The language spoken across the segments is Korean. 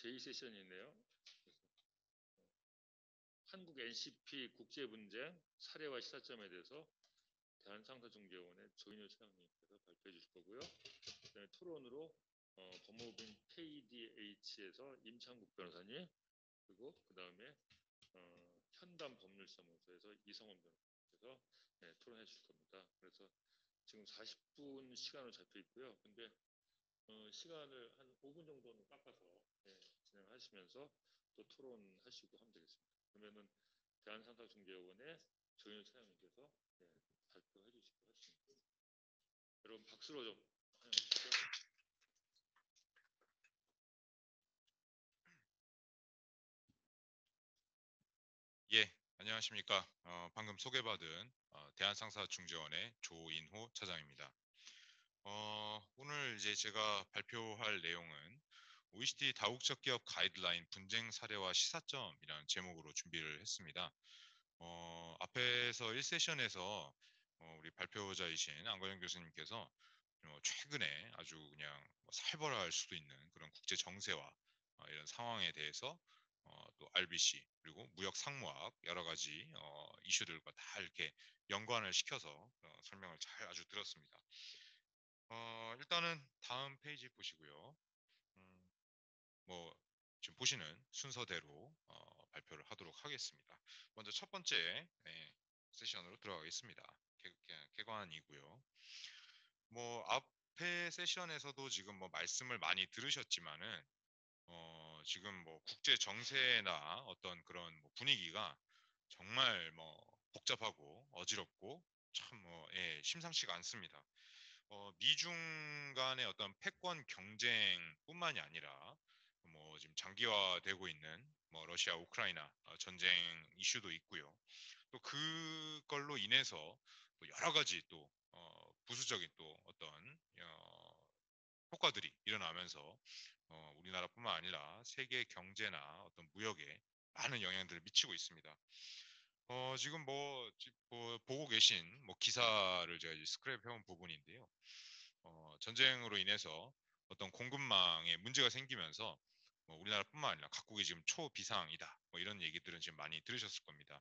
제2세션이네요. 한국 NCP 국제분쟁 사례와 시사점에 대해서 대한상사중재원의 조인효 차장님께서 발표해 주실 거고요. 그다음에 토론으로 법무부인 KDH에서 임창국 변호사님, 그리고 그 다음에 현담법률사무소에서 이성원 변호사님께서 토론해 주실 겁니다. 그래서 지금 40분 시간으로 잡혀 있고요. 근데 시간을 한 5분 정도는 깎아서 진행하시면서 또 토론하시고 하면 되겠습니다. 그러면은 대한상사중재원의 조인효 차장님께서 발표해 주시고 하시겠습니다. 여러분 박수로 좀 환영해 주시죠. 예, 안녕하십니까. 방금 소개받은 대한상사중재원의 조인호 차장입니다. 오늘 이제 제가 발표할 내용은 OECD 다국적 기업 가이드라인 분쟁 사례와 시사점이라는 제목으로 준비를 했습니다. 앞에서 1세션에서 우리 발표자이신 안거정 교수님께서 최근에 아주 그냥 살벌할 수도 있는 그런 국제 정세와 이런 상황에 대해서 또 RBC 그리고 무역 상무학 여러 가지 이슈들과 다 이렇게 연관을 시켜서 설명을 잘 아주 들었습니다. 일단은 다음 페이지 보시고요. 뭐 지금 보시는 순서대로 발표를 하도록 하겠습니다. 먼저 첫 번째 세션으로 들어가겠습니다. 개관이고요. 뭐 앞에 세션에서도 지금 뭐 말씀을 많이 들으셨지만은 지금 뭐 국제 정세나 어떤 그런 뭐 분위기가 정말 뭐 복잡하고 어지럽고 참 뭐 심상치가 않습니다. 미중 간의 어떤 패권 경쟁뿐만이 아니라 뭐 지금 장기화되고 있는 뭐 러시아 우크라이나 전쟁 이슈도 있고요. 또 그걸로 인해서 또 여러 가지 또 부수적인 또 어떤 효과들이 일어나면서 우리나라뿐만 아니라 세계 경제나 어떤 무역에 많은 영향들을 미치고 있습니다. 지금 뭐 보고 계신 뭐 기사를 제가 이제 스크랩 해온 부분인데요. 전쟁으로 인해서 어떤 공급망에 문제가 생기면서 뭐 우리나라뿐만 아니라 각국이 지금 초비상이다. 뭐 이런 얘기들은 지금 많이 들으셨을 겁니다.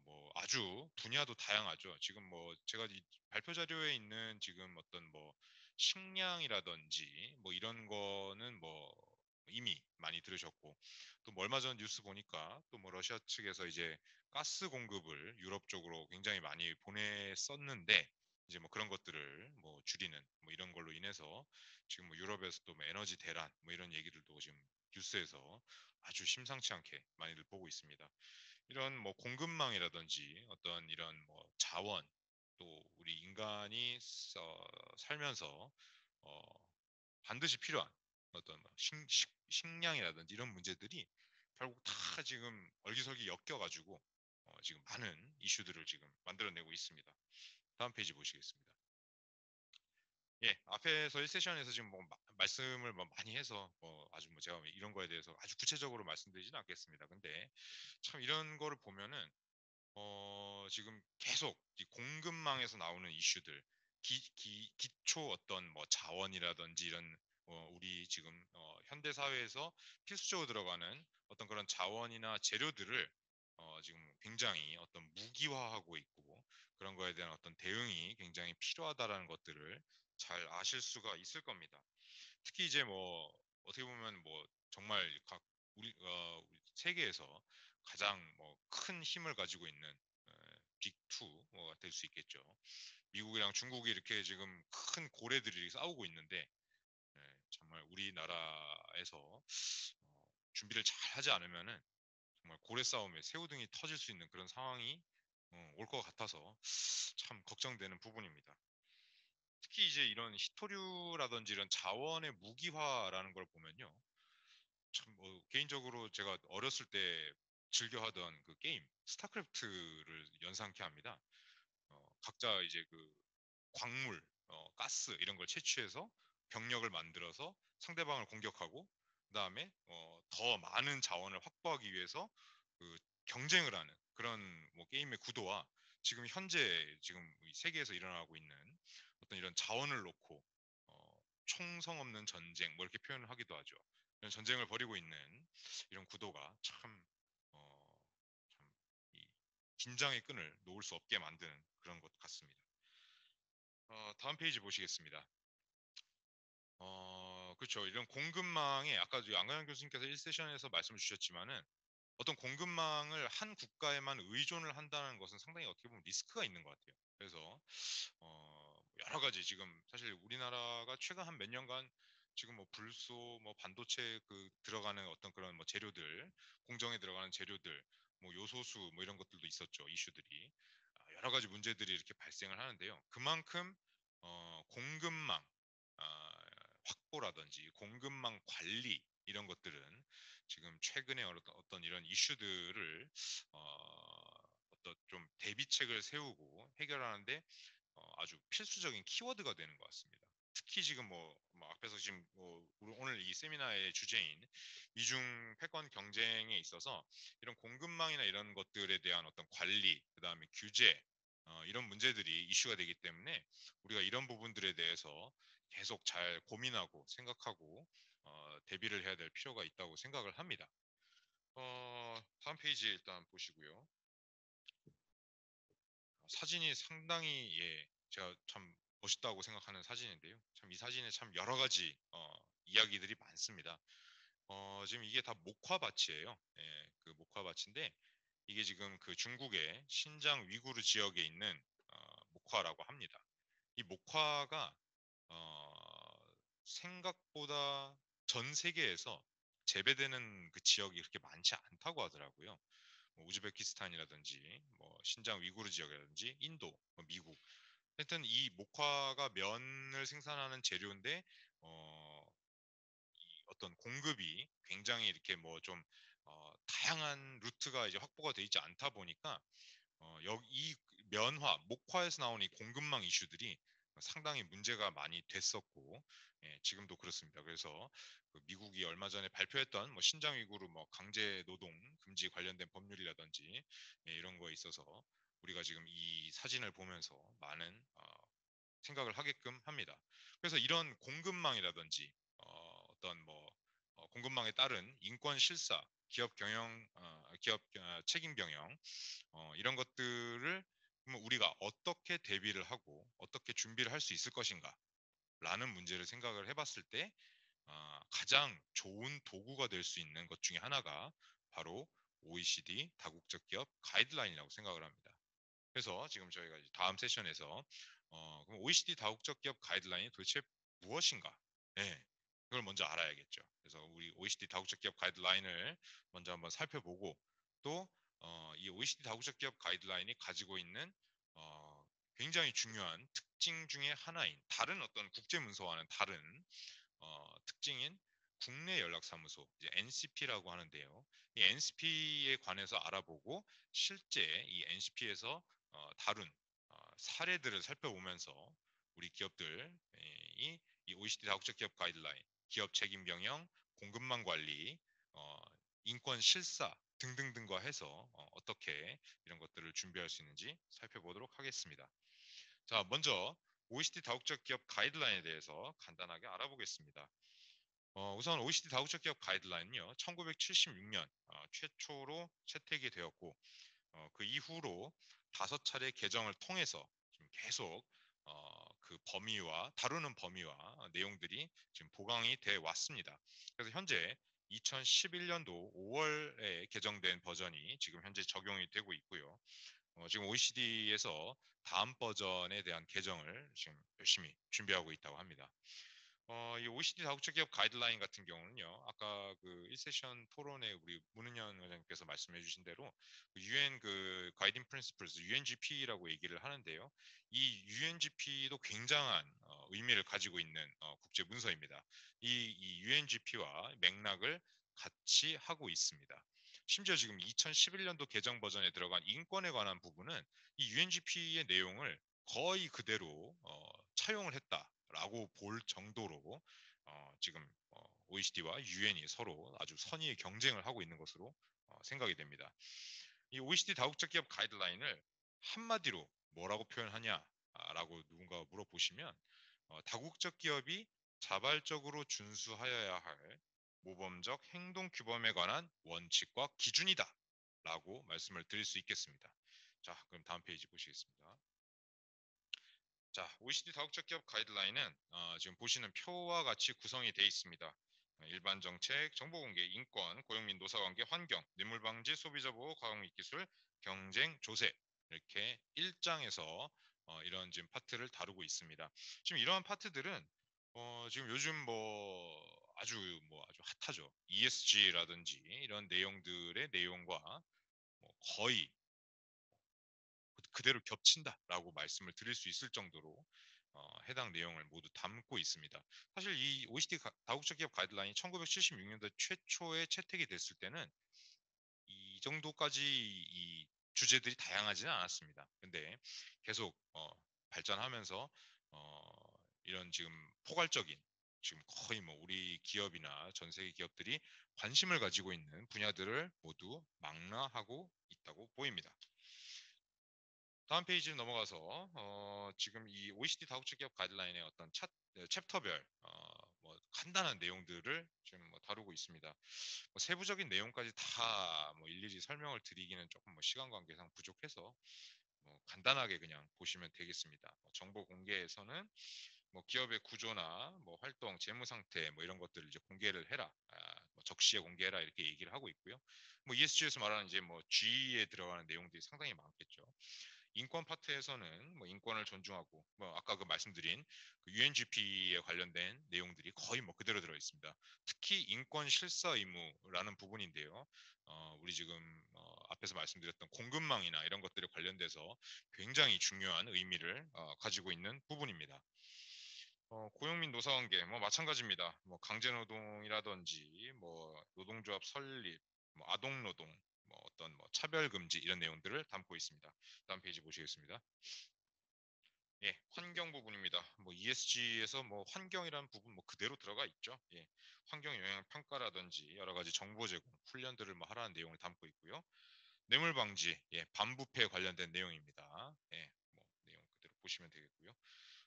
뭐 아주 분야도 다양하죠. 지금 뭐 제가 이 발표 자료에 있는 지금 어떤 뭐 식량이라든지 뭐 이런 거는 뭐 이미 많이 들으셨고 또 뭐 얼마 전 뉴스 보니까 또 뭐 러시아 측에서 이제 가스 공급을 유럽 쪽으로 굉장히 많이 보냈었는데 이제 뭐 그런 것들을 뭐 줄이는 뭐 이런 걸로 인해서 지금 뭐 유럽에서도 뭐 에너지 대란 뭐 이런 얘기들도 지금 뉴스에서 아주 심상치 않게 많이들 보고 있습니다. 이런 뭐 공급망이라든지 어떤 이런 뭐 자원 또 우리 인간이 살면서 어, 반드시 필요한 어떤 뭐 식량이라든지 이런 문제들이 결국 다 지금 얼기설기 엮여가지고 지금 많은 이슈들을 지금 만들어내고 있습니다. 다음 페이지 보시겠습니다. 예, 앞에서 1세션에서 지금 뭐 말씀을 뭐 많이 해서 뭐 아주 뭐 제가 이런 거에 대해서 아주 구체적으로 말씀드리지는 않겠습니다. 근데 참 이런 거를 보면은 지금 계속 이 공급망에서 나오는 이슈들, 기초 어떤 뭐 자원이라든지 이런 우리 지금 현대 사회에서 필수적으로 들어가는 어떤 그런 자원이나 재료들을 지금 굉장히 어떤 무기화하고 있고 그런 거에 대한 어떤 대응이 굉장히 필요하다라는 것들을 잘 아실 수가 있을 겁니다. 특히 이제 뭐 어떻게 보면 뭐 정말 우리 세계에서 가장 뭐 큰 힘을 가지고 있는 빅2 뭐가 될 수 있겠죠. 미국이랑 중국이 이렇게 지금 큰 고래들이 싸우고 있는데 정말 우리나라에서 준비를 잘 하지 않으면은 정말 고래 싸움에 새우등이 터질 수 있는 그런 상황이 올 것 같아서 참 걱정되는 부분입니다. 특히 이제 이런 히토류라든지 이런 자원의 무기화라는 걸 보면요. 참 뭐 개인적으로 제가 어렸을 때 즐겨 하던 그 게임 스타크래프트를 연상케 합니다. 각자 이제 그 광물, 가스 이런 걸 채취해서 병력을 만들어서 상대방을 공격하고 그다음에 더 많은 자원을 확보하기 위해서 그 경쟁을 하는 그런 뭐 게임의 구도와 지금 현재 지금 세계에서 일어나고 있는 어떤 이런 자원을 놓고 총성 없는 전쟁 뭐 이렇게 표현을 하기도 하죠. 이런 전쟁을 벌이고 있는 이런 구도가 참, 참 이 긴장의 끈을 놓을 수 없게 만드는 그런 것 같습니다. 다음 페이지 보시겠습니다. 그렇죠. 이런 공급망에 아까 안강현 교수님께서 1세션에서 말씀을 주셨지만은 어떤 공급망을 한 국가에만 의존을 한다는 것은 상당히 어떻게 보면 리스크가 있는 것 같아요. 그래서 여러 가지 지금 사실 우리나라가 최근 한 몇 년간 지금 뭐 불소, 뭐 반도체 그 들어가는 어떤 그런 뭐 재료들, 공정에 들어가는 재료들, 뭐 요소수 뭐 이런 것들도 있었죠. 이슈들이 여러 가지 문제들이 이렇게 발생을 하는데요. 그만큼 공급망 확보라든지 공급망 관리 이런 것들은 지금 최근에 어떤 이런 이슈들을 어떤 좀 대비책을 세우고 해결하는데 아주 필수적인 키워드가 되는 것 같습니다. 특히 지금 뭐 앞에서 지금 오늘 이 세미나의 주제인 이중 패권 경쟁에 있어서 이런 공급망이나 이런 것들에 대한 어떤 관리, 그다음에 규제 이런 문제들이 이슈가 되기 때문에 우리가 이런 부분들에 대해서 계속 잘 고민하고 생각하고 대비를 해야 될 필요가 있다고 생각을 합니다. 다음 페이지 일단 보시고요. 사진이 상당히 제가 참 멋있다고 생각하는 사진인데요. 참 이 사진에 참 여러 가지 이야기들이 많습니다. 지금 이게 다 목화밭이에요. 예, 그 목화밭인데 이게 지금 그 중국의 신장 위구르 지역에 있는 목화라고 합니다. 이 목화가 생각보다 전 세계에서 재배되는 그 지역이 그렇게 많지 않다고 하더라고요. 뭐 우즈베키스탄이라든지 뭐 신장 위구르 지역이라든지 인도, 뭐 미국. 하여튼 이 목화가 면을 생산하는 재료인데 이 어떤 공급이 굉장히 이렇게 뭐 좀 다양한 루트가 이제 확보가 돼 있지 않다 보니까 여기 이 면화, 목화에서 나오는 이 공급망 이슈들이 상당히 문제가 많이 됐었고 지금도 그렇습니다. 그래서 그 미국이 얼마 전에 발표했던 뭐 신장 위구르 뭐 강제 노동 금지 관련된 법률이라든지 이런 거에 있어서 우리가 지금 이 사진을 보면서 많은 생각을 하게끔 합니다. 그래서 이런 공급망이라든지 어떤 뭐 공급망에 따른 인권 실사, 기업 책임 병영 이런 것들을 우리가 어떻게 대비를 하고 어떻게 준비를 할 수 있을 것인가 라는 문제를 생각을 해봤을 때 가장 좋은 도구가 될 수 있는 것 중에 하나가 바로 OECD 다국적 기업 가이드라인이라고 생각을 합니다. 그래서 지금 저희가 다음 세션에서 그럼 OECD 다국적 기업 가이드라인이 도대체 무엇인가? 네, 그걸 먼저 알아야겠죠. 그래서 우리 OECD 다국적 기업 가이드라인을 먼저 한번 살펴보고 또 이 OECD 다국적 기업 가이드라인이 가지고 있는 굉장히 중요한 특징 중에 하나인 다른 어떤 국제 문서와는 다른 특징인 국내 연락사무소 이제 NCP라고 하는데요. 이 NCP에 관해서 알아보고 실제 이 NCP에서 다룬 사례들을 살펴보면서 우리 기업들이 이 OECD 다국적 기업 가이드라인, 기업 책임 병영, 공급망 관리, 인권 실사 등등등과 해서 어떻게 이런 것들을 준비할 수 있는지 살펴보도록 하겠습니다. 자, 먼저 OECD 다국적 기업 가이드라인에 대해서 간단하게 알아보겠습니다. 우선 OECD 다국적 기업 가이드라인은요, 1976년 최초로 채택이 되었고 그 이후로 5차례 개정을 통해서 지금 계속 그 범위와 다루는 범위와 내용들이 지금 보강이 돼 왔습니다. 그래서 현재 2011년도 5월에 개정된 버전이 지금 현재 적용이 되고 있고요. 지금 OECD에서 다음 버전에 대한 개정을 지금 열심히 준비하고 있다고 합니다. 이 OECD 다국적 기업 가이드라인 같은 경우는요, 아까 그 1세션 토론에 우리 문은현 원장님께서 말씀해 주신 대로 그 UN 그 가이딩 프린시플스 UNGP라고 얘기를 하는데요. 이 UNGP도 굉장한 의미를 가지고 있는 국제 문서입니다. 이 UNGP와 맥락을 같이 하고 있습니다. 심지어 지금 2011년도 개정 버전에 들어간 인권에 관한 부분은 이 UNGP의 내용을 거의 그대로 차용을 했다라고 볼 정도로 지금 OECD와 UN이 서로 아주 선의의 경쟁을 하고 있는 것으로 생각이 됩니다. 이 OECD 다국적 기업 가이드라인을 한마디로 뭐라고 표현하냐라고 누군가 물어보시면 다국적 기업이 자발적으로 준수하여야 할 모범적 행동 규범에 관한 원칙과 기준이다. 라고 말씀을 드릴 수 있겠습니다. 자, 그럼 다음 페이지 보시겠습니다. 자, OECD 다국적 기업 가이드라인은 지금 보시는 표와 같이 구성이 되어 있습니다. 일반 정책, 정보 공개, 인권, 고용 및 노사 관계, 환경, 뇌물 방지, 소비자 보호, 과학 및 기술, 경쟁, 조세 이렇게 1장에서 이런 지금 파트를 다루고 있습니다. 지금 이러한 파트들은 지금 요즘 아주 핫하죠. ESG라든지 이런 내용들의 내용과 거의 그대로 겹친다라고 말씀을 드릴 수 있을 정도로 해당 내용을 모두 담고 있습니다. 사실 이 OECD 다국적 기업 가이드라인이 1976년도 최초에 채택이 됐을 때는 이 정도까지 이 주제들이 다양하지는 않았습니다. 근데 계속 발전하면서 이런 지금 포괄적인 지금 거의 우리 기업이나 전 세계 기업들이 관심을 가지고 있는 분야들을 모두 망라하고 있다고 보입니다. 다음 페이지 넘어가서 지금 이 OECD 다국적 기업 가이드라인의 어떤 챕터별 간단한 내용들을 지금 다루고 있습니다. 세부적인 내용까지 다 일일이 설명을 드리기는 조금 시간 관계상 부족해서 간단하게 그냥 보시면 되겠습니다. 정보 공개에서는 기업의 구조나 활동, 재무 상태 이런 것들을 이제 공개를 해라, 적시에 공개해라 이렇게 얘기를 하고 있고요. ESG에서 말하는 이제 G에 들어가는 내용들이 상당히 많겠죠. 인권 파트에서는 인권을 존중하고 아까 그 말씀드린 그 UNGP에 관련된 내용들이 거의 그대로 들어 있습니다. 특히 인권 실사 의무라는 부분인데요. 우리 지금 앞에서 말씀드렸던 공급망이나 이런 것들에 관련돼서 굉장히 중요한 의미를 가지고 있는 부분입니다. 고용 및 노사관계 마찬가지입니다. 강제노동이라든지 노동조합 설립, 아동노동, 어떤 차별 금지 이런 내용들을 담고 있습니다. 다음 페이지 보시겠습니다. 예, 환경 부분입니다. ESG에서 환경이라는 부분 그대로 들어가 있죠. 예, 환경 영향 평가라든지 여러 가지 정보 제공, 훈련들을 하라는 내용을 담고 있고요. 뇌물 방지, 예, 반부패 관련된 내용입니다. 예, 내용 그대로 보시면 되겠고요.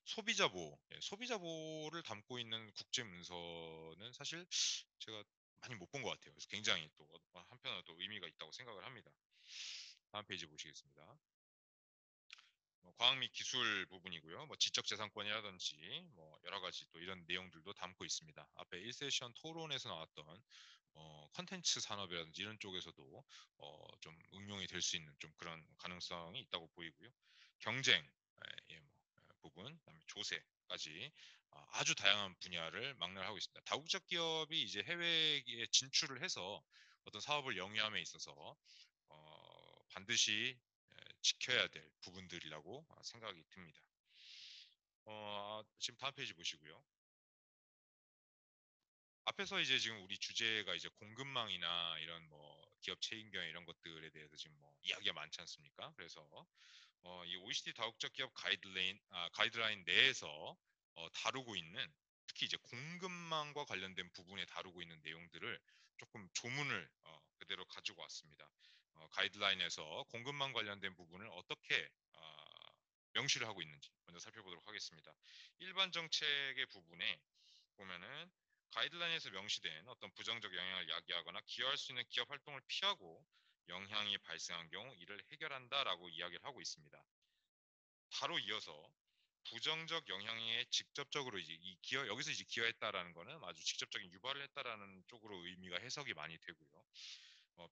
소비자 보호, 예, 소비자 보호를 담고 있는 국제 문서는 사실 제가 많이 못 본 것 같아요. 그래서 굉장히 또 한편으로 또 의미가 있다고 생각을 합니다. 다음 페이지 보시겠습니다. 과학 및 기술 부분이고요. 지적재산권이라든지 여러 가지 또 이런 내용들도 담고 있습니다. 앞에 1세션 토론에서 나왔던 컨텐츠 산업이라든지 이런 쪽에서도 좀 응용이 될 수 있는 좀 그런 가능성이 있다고 보이고요. 경쟁 부분, 그다음에 조세까지 아주 다양한 분야를 망라하고 있습니다. 다국적 기업이 이제 해외에 진출을 해서 어떤 사업을 영위함에 있어서 반드시 지켜야 될 부분들이라고 생각이 듭니다. 지금 다음 페이지 보시고요. 앞에서 이제 지금 우리 주제가 이제 공급망이나 이런 기업 책임경 이런 것들에 대해서 지금 이야기가 많지 않습니까? 그래서 이 OECD 다국적 기업 가이드라인 내에서 다루고 있는 특히 이제 공급망과 관련된 부분에 다루고 있는 내용들을 조금 조문을 그대로 가지고 왔습니다. 가이드라인에서 공급망 관련된 부분을 어떻게 명시를 하고 있는지 먼저 살펴보도록 하겠습니다. 일반 정책의 부분에 보면은 가이드라인에서 명시된 어떤 부정적 영향을 야기하거나 기여할 수 있는 기업 활동을 피하고 영향이 발생한 경우 이를 해결한다라고 이야기를 하고 있습니다. 바로 이어서 부정적 영향에 직접적으로 이제 이 기여 여기서 이제 기여했다라는 거는 아주 직접적인 유발을 했다라는 쪽으로 의미가 해석이 많이 되고요.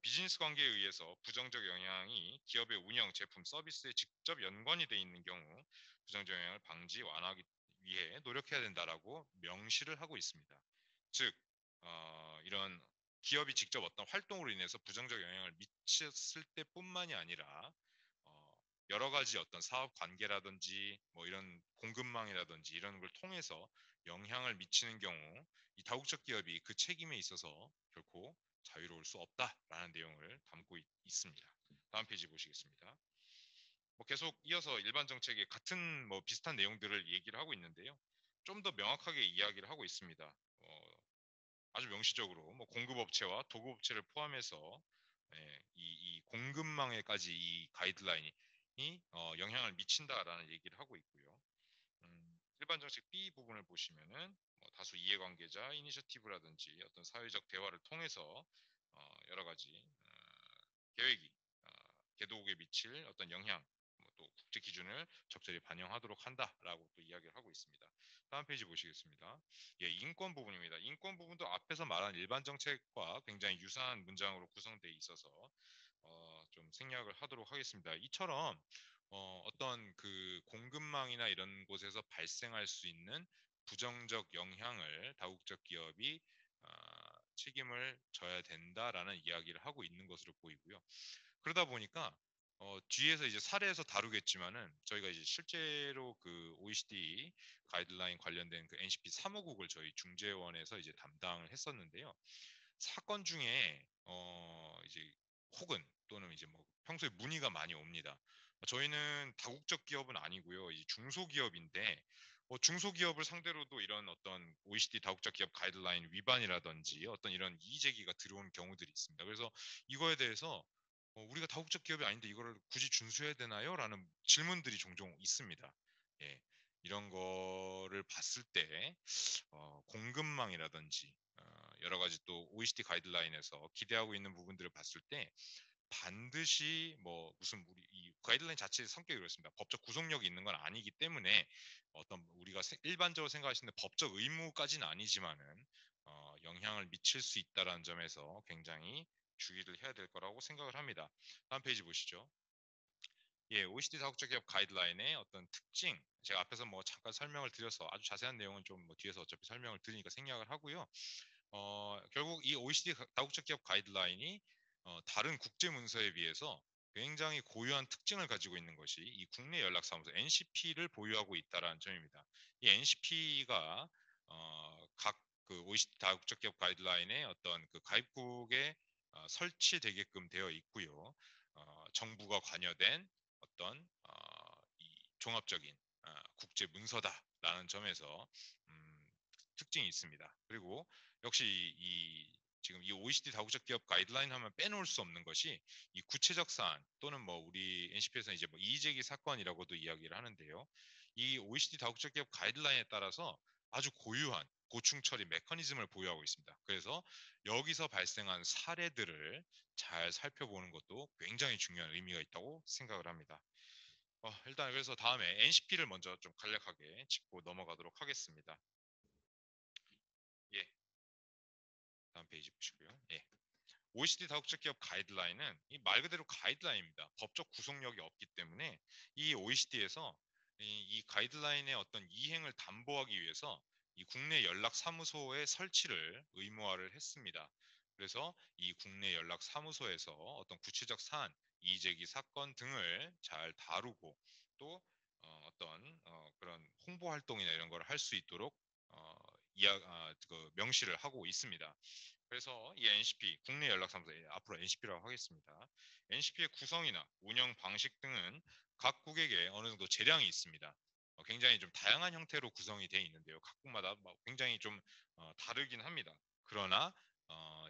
비즈니스 관계에 의해서 부정적 영향이 기업의 운영, 제품, 서비스에 직접 연관이 돼 있는 경우 부정적 영향을 방지 완화하기 위해 노력해야 된다라고 명시를 하고 있습니다. 즉 이런 기업이 직접 어떤 활동으로 인해서 부정적 영향을 미쳤을 때뿐만이 아니라 여러 가지 어떤 사업 관계라든지 이런 공급망이라든지 이런 걸 통해서 영향을 미치는 경우 이 다국적 기업이 그 책임에 있어서 결코 자유로울 수 없다라는 내용을 담고 있습니다. 다음 페이지 보시겠습니다. 계속 이어서 일반 정책의 같은 비슷한 내용들을 얘기를 하고 있는데요. 좀 더 명확하게 이야기를 하고 있습니다. 아주 명시적으로 공급업체와 도급업체를 포함해서 이 공급망에까지 이 가이드라인이 영향을 미친다라는 얘기를 하고 있고요. 일반 정책 B 부분을 보시면은 뭐 다수 이해관계자 이니셔티브라든지 어떤 사회적 대화를 통해서 여러 가지 계획이 개도국에 미칠 어떤 영향, 또 국제 기준을 적절히 반영하도록 한다라고 또 이야기를 하고 있습니다. 다음 페이지 보시겠습니다. 예, 인권 부분입니다. 인권 부분도 앞에서 말한 일반 정책과 굉장히 유사한 문장으로 구성되어 있어서 좀 생략을 하도록 하겠습니다. 이처럼 어떤 그 공급망이나 이런 곳에서 발생할 수 있는 부정적 영향을 다국적 기업이 책임을 져야 된다라는 이야기를 하고 있는 것으로 보이고요. 그러다 보니까 뒤에서 이제 사례에서 다루겠지만은 저희가 이제 실제로 그 OECD 가이드라인 관련된 그 NCP 사무국을 저희 중재원에서 이제 담당을 했었는데요. 사건 중에 이제 혹은 또는 이제 뭐 평소에 문의가 많이 옵니다. 저희는 다국적 기업은 아니고요. 이제 중소기업인데 중소기업을 상대로도 이런 어떤 OECD 다국적 기업 가이드라인 위반이라든지 어떤 이런 이의 제기가 들어온 경우들이 있습니다. 그래서 이거에 대해서 우리가 다국적 기업이 아닌데 이거를 굳이 준수해야 되나요? 라는 질문들이 종종 있습니다. 예, 이런 거를 봤을 때 공급망이라든지 여러 가지 또 OECD 가이드라인에서 기대하고 있는 부분들을 봤을 때 반드시 뭐 무슨 우리 이 가이드라인 자체의 성격이 그렇습니다. 법적 구속력이 있는 건 아니기 때문에 어떤 우리가 일반적으로 생각하시는 법적 의무까지는 아니지만은 영향을 미칠 수 있다라는 점에서 굉장히 주의를 해야 될 거라고 생각을 합니다. 다음 페이지 보시죠. 예, OECD 다국적 기업 가이드라인의 어떤 특징, 제가 앞에서 뭐 잠깐 설명을 드려서 아주 자세한 내용은 좀 뭐 뒤에서 어차피 설명을 드리니까 생략을 하고요. 결국 이 OECD 다국적 기업 가이드라인이 다른 국제 문서에 비해서 굉장히 고유한 특징을 가지고 있는 것이 이 국내 연락사무소 NCP를 보유하고 있다라는 점입니다. 이 NCP가 각 그 OECD 다국적 기업 가이드라인의 어떤 그 가입국에 설치되게끔 되어 있고요. 정부가 관여된 어떤 이 종합적인 국제 문서다라는 점에서 특징이 있습니다. 그리고 역시 이 지금 이 OECD 다국적 기업 가이드라인 하면 빼놓을 수 없는 것이 이 구체적 사안 또는 뭐 우리 NCP에서 이제 뭐 이의제기 사건이라고도 이야기를 하는데요. 이 OECD 다국적 기업 가이드라인에 따라서 아주 고유한 고충 처리 메커니즘을 보유하고 있습니다. 그래서 여기서 발생한 사례들을 잘 살펴보는 것도 굉장히 중요한 의미가 있다고 생각을 합니다. 일단 그래서 다음에 NCP를 먼저 좀 간략하게 짚고 넘어가도록 하겠습니다. 예, 다음 페이지 보시고요. 예. OECD 다국적 기업 가이드라인은 이 말 그대로 가이드라인입니다. 법적 구속력이 없기 때문에 이 OECD에서 이 가이드라인의 어떤 이행을 담보하기 위해서 이 국내 연락 사무소의 설치를 의무화를 했습니다. 그래서 이 국내 연락 사무소에서 어떤 구체적 사안, 이의제기 사건 등을 잘 다루고 또 어떤 그런 홍보 활동이나 이런 걸 할 수 있도록 그 명시를 하고 있습니다. 그래서 이 NCP, 국내 연락사무소, 앞으로 NCP라고 하겠습니다. NCP의 구성이나 운영 방식 등은 각국에게 어느 정도 재량이 있습니다. 굉장히 좀 다양한 형태로 구성이 되어 있는데요. 각국마다 굉장히 좀 다르긴 합니다. 그러나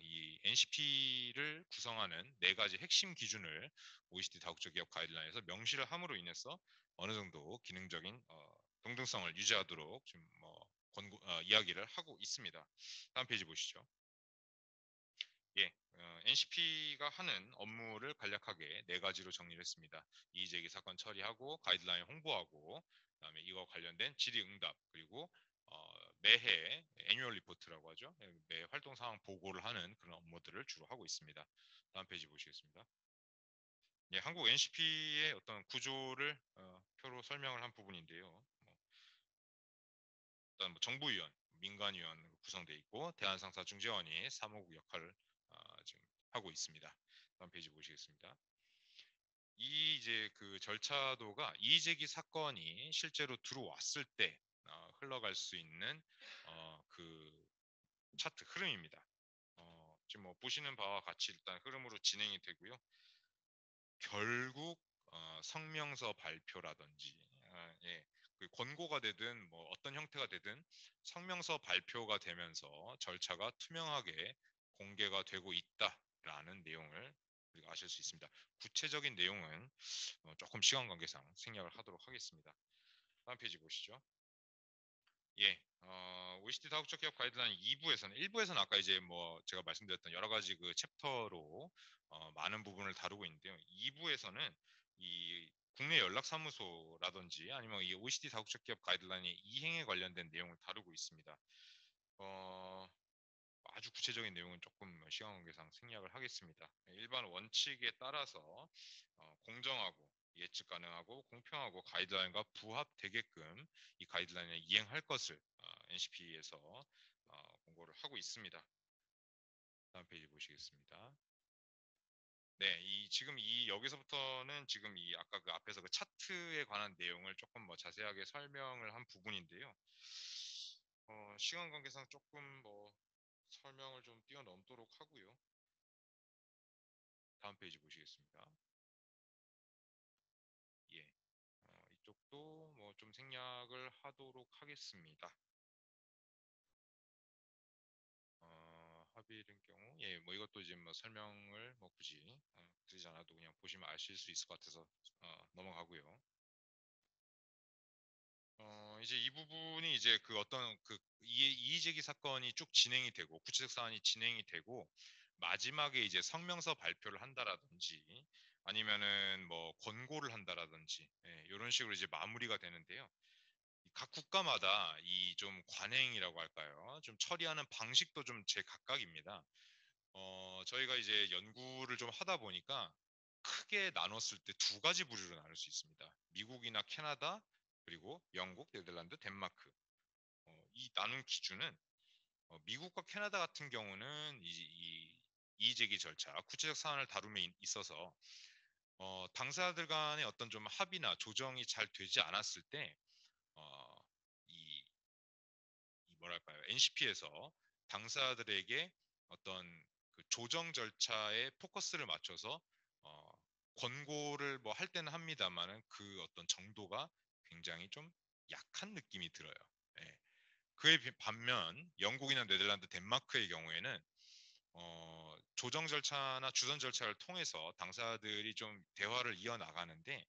이 NCP를 구성하는 네 가지 핵심 기준을 OECD 다국적 기업 가이드라인에서 명시를 함으로 인해서 어느 정도 기능적인 동등성을 유지하도록 지금 뭐 이야기를 하고 있습니다. 다음 페이지 보시죠. 예, NCP가 하는 업무를 간략하게 네 가지로 정리를 했습니다. 이의제기 사건 처리하고 가이드라인 홍보하고 그다음에 이거 관련된 질의응답 그리고 매해 애뉴얼 리포트라고 하죠. 매 활동 상황 보고를 하는 그런 업무들을 주로 하고 있습니다. 다음 페이지 보시겠습니다. 예, 한국 NCP의 어떤 구조를 표로 설명을 한 부분인데요. 일단 뭐 정부위원, 민간위원 구성되어 있고 대한상사중재원이 사무국 역할을 지금 하고 있습니다. 다음 페이지 보시겠습니다. 이 이제 그 절차도가 이의제기 사건이 실제로 들어왔을 때 흘러갈 수 있는 그 차트 흐름입니다. 지금 뭐 보시는 바와 같이 일단 흐름으로 진행이 되고요. 결국 성명서 발표라든지 예, 그 권고가 되든 뭐 어떤 형태가 되든 성명서 발표가 되면서 절차가 투명하게 공개가 되고 있다라는 내용을 우리가 아실 수 있습니다. 구체적인 내용은 조금 시간 관계상 생략을 하도록 하겠습니다. 다음 페이지 보시죠. 예, OECD 다국적 기업 가이드라인 2부에서는 1부에서는 아까 이제 뭐 제가 말씀드렸던 여러 가지 그 챕터로 많은 부분을 다루고 있는데요. 2부에서는 이 국내 연락사무소라든지 아니면 이 OECD 다국적 기업 가이드라인의 이행에 관련된 내용을 다루고 있습니다. 어, 아주 구체적인 내용은 조금 시간 관계상 생략을 하겠습니다. 일반 원칙에 따라서 공정하고 예측 가능하고 공평하고 가이드라인과 부합되게끔 이 가이드라인을 이행할 것을 NCP에서 공고를 하고 있습니다. 다음 페이지 보시겠습니다. 네, 지금 여기서부터는 지금 아까 그 앞에서 그 차트에 관한 내용을 조금 뭐 자세하게 설명을 한 부분인데요. 시간 관계상 조금 뭐 설명을 좀 뛰어넘도록 하고요. 다음 페이지 보시겠습니다. 예, 이쪽도 뭐 좀 생략을 하도록 하겠습니다. 합의일인 경우, 예, 뭐 이것도 지금 뭐 설명을 뭐 굳이 드리지 않아도 그냥 보시면 아실 수 있을 것 같아서 넘어가고요. 이제 이 부분이 이제 그 어떤 그 이의제기 사건이 쭉 진행이 되고 구체적 사안이 진행이 되고 마지막에 이제 성명서 발표를 한다라든지 아니면은 뭐 권고를 한다라든지 이런 식으로 이제 마무리가 되는데요. 각 국가마다 이 좀 관행이라고 할까요? 좀 처리하는 방식도 좀 제각각입니다. 저희가 이제 연구를 좀 하다 보니까 크게 나눴을 때 두 가지 부류로 나눌 수 있습니다. 미국이나 캐나다, 그리고 영국, 네덜란드, 덴마크. 이 나눈 기준은 미국과 캐나다 같은 경우는 이의제기 절차, 구체적 사안을 다룸에 있어서 당사자들 간의 어떤 좀 합의나 조정이 잘 되지 않았을 때 어, 이 뭐랄까요? NCP에서 당사자들에게 어떤 그 조정 절차에 포커스를 맞춰서 어, 권고를 뭐 할 때는 합니다만은 그 어떤 정도가 굉장히 좀 약한 느낌이 들어요. 예. 그에 반면 영국이나 네덜란드, 덴마크의 경우에는 조정 절차나 주선 절차를 통해서 당사자들이 좀 대화를 이어나가는데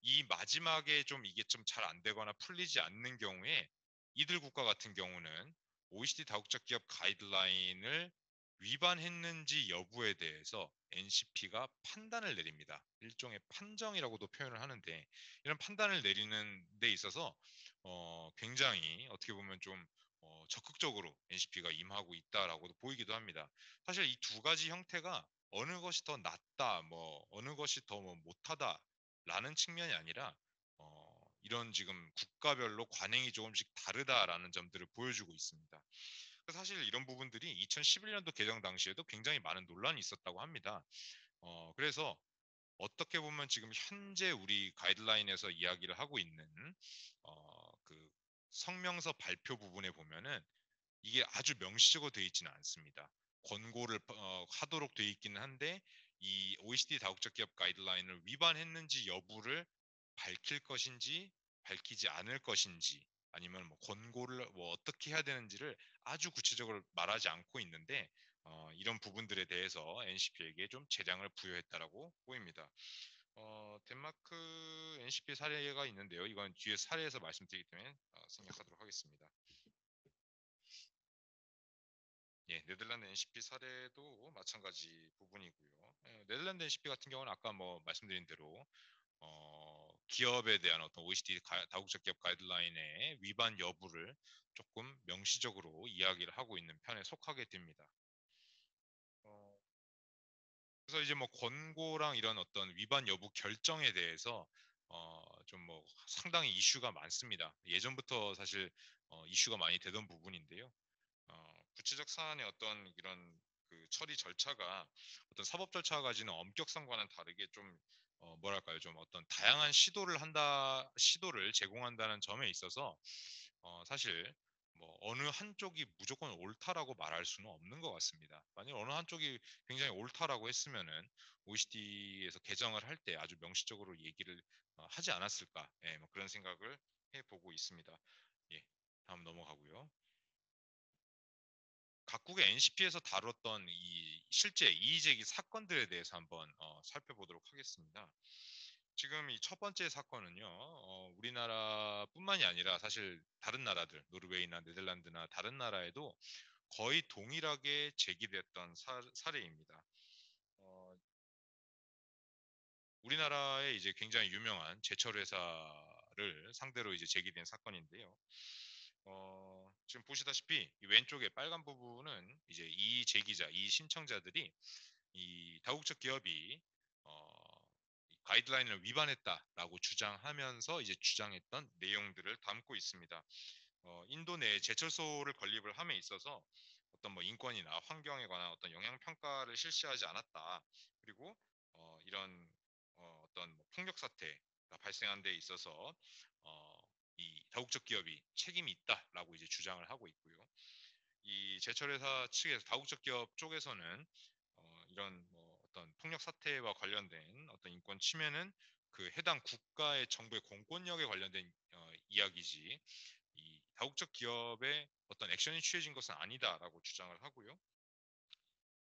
이 마지막에 좀 이게 좀 잘 안 되거나 풀리지 않는 경우에 이들 국가 같은 경우는 OECD 다국적 기업 가이드라인을 위반했는지 여부에 대해서 NCP가 판단을 내립니다. 일종의 판정이라고도 표현을 하는데 이런 판단을 내리는 데 있어서 굉장히 어떻게 보면 좀 적극적으로 NCP가 임하고 있다라고도 보이기도 합니다. 사실 이 두 가지 형태가 어느 것이 더 낫다, 뭐 어느 것이 더 뭐 못하다라는 측면이 아니라 이런 지금 국가별로 관행이 조금씩 다르다라는 점들을 보여주고 있습니다. 사실 이런 부분들이 2011년도 개정 당시에도 굉장히 많은 논란이 있었다고 합니다. 그래서 어떻게 보면 지금 현재 우리 가이드라인에서 이야기를 하고 있는 그 성명서 발표 부분에 보면은 이게 아주 명시적으로 되어 있지는 않습니다. 권고를 하도록 되어 있기는 한데 이 OECD 다국적 기업 가이드라인을 위반했는지 여부를 밝힐 것인지 밝히지 않을 것인지 아니면 뭐 권고를 뭐 어떻게 해야 되는지를 아주 구체적으로 말하지 않고 있는데 이런 부분들에 대해서 NCP에게 좀 재량을 부여했다라고 보입니다. 덴마크 NCP 사례가 있는데요. 이건 뒤에 사례에서 말씀드리기 때문에 생략하도록 하겠습니다. 예, 네덜란드 NCP 사례도 마찬가지 부분이고요. 네덜란드 NCP 같은 경우는 아까 뭐 말씀드린 대로 기업에 대한 어떤 OECD 다국적 기업 가이드라인의 위반 여부를 조금 명시적으로 이야기를 하고 있는 편에 속하게 됩니다. 어, 그래서 이제 뭐 권고랑 이런 어떤 위반 여부 결정에 대해서 좀 뭐 상당히 이슈가 많습니다. 예전부터 사실 이슈가 많이 되던 부분인데요. 구체적 사안의 어떤 이런 그 처리 절차가 어떤 사법 절차가 가지는 엄격성과는 다르게 좀 뭐랄까요, 좀 어떤 다양한 시도를 제공한다는 점에 있어서 사실 뭐 어느 한쪽이 무조건 옳다라고 말할 수는 없는 것 같습니다. 만약 어느 한쪽이 굉장히 옳다라고 했으면은 OECD에서 개정을 할 때 아주 명시적으로 얘기를 하지 않았을까, 예, 뭐 그런 생각을 해보고 있습니다. 예, 다음 넘어가고요. 각국의 NCP에서 다뤘던 이 실제 이의제기 사건들에 대해서 한번 살펴보도록 하겠습니다. 지금 이 첫 번째 사건은요, 우리나라뿐만이 아니라 사실 다른 나라들, 노르웨이나 네덜란드나 다른 나라에도 거의 동일하게 제기됐던 사례입니다. 우리나라에 이제 굉장히 유명한 제철 회사를 상대로 이제 제기된 사건인데요. 지금 보시다시피 이 왼쪽에 빨간 부분은 이제 이 제기자, 이 신청자들이 이 다국적 기업이 이 가이드라인을 위반했다라고 주장하면서 이제 주장했던 내용들을 담고 있습니다. 인도 내 제철소를 건립을 함에 있어서 어떤 뭐 인권이나 환경에 관한 어떤 영향 평가를 실시하지 않았다. 그리고 이런 어떤 뭐 폭력 사태가 발생한 데 있어서 이 다국적 기업이 책임이 있다라고 이제 주장을 하고 있고요. 이 제철회사 측에서 다국적 기업 쪽에서는 이런 뭐 어떤 폭력 사태와 관련된 어떤 인권 침해는 그 해당 국가의 정부의 공권력에 관련된 이야기지 이 다국적 기업의 어떤 액션이 취해진 것은 아니다라고 주장을 하고요.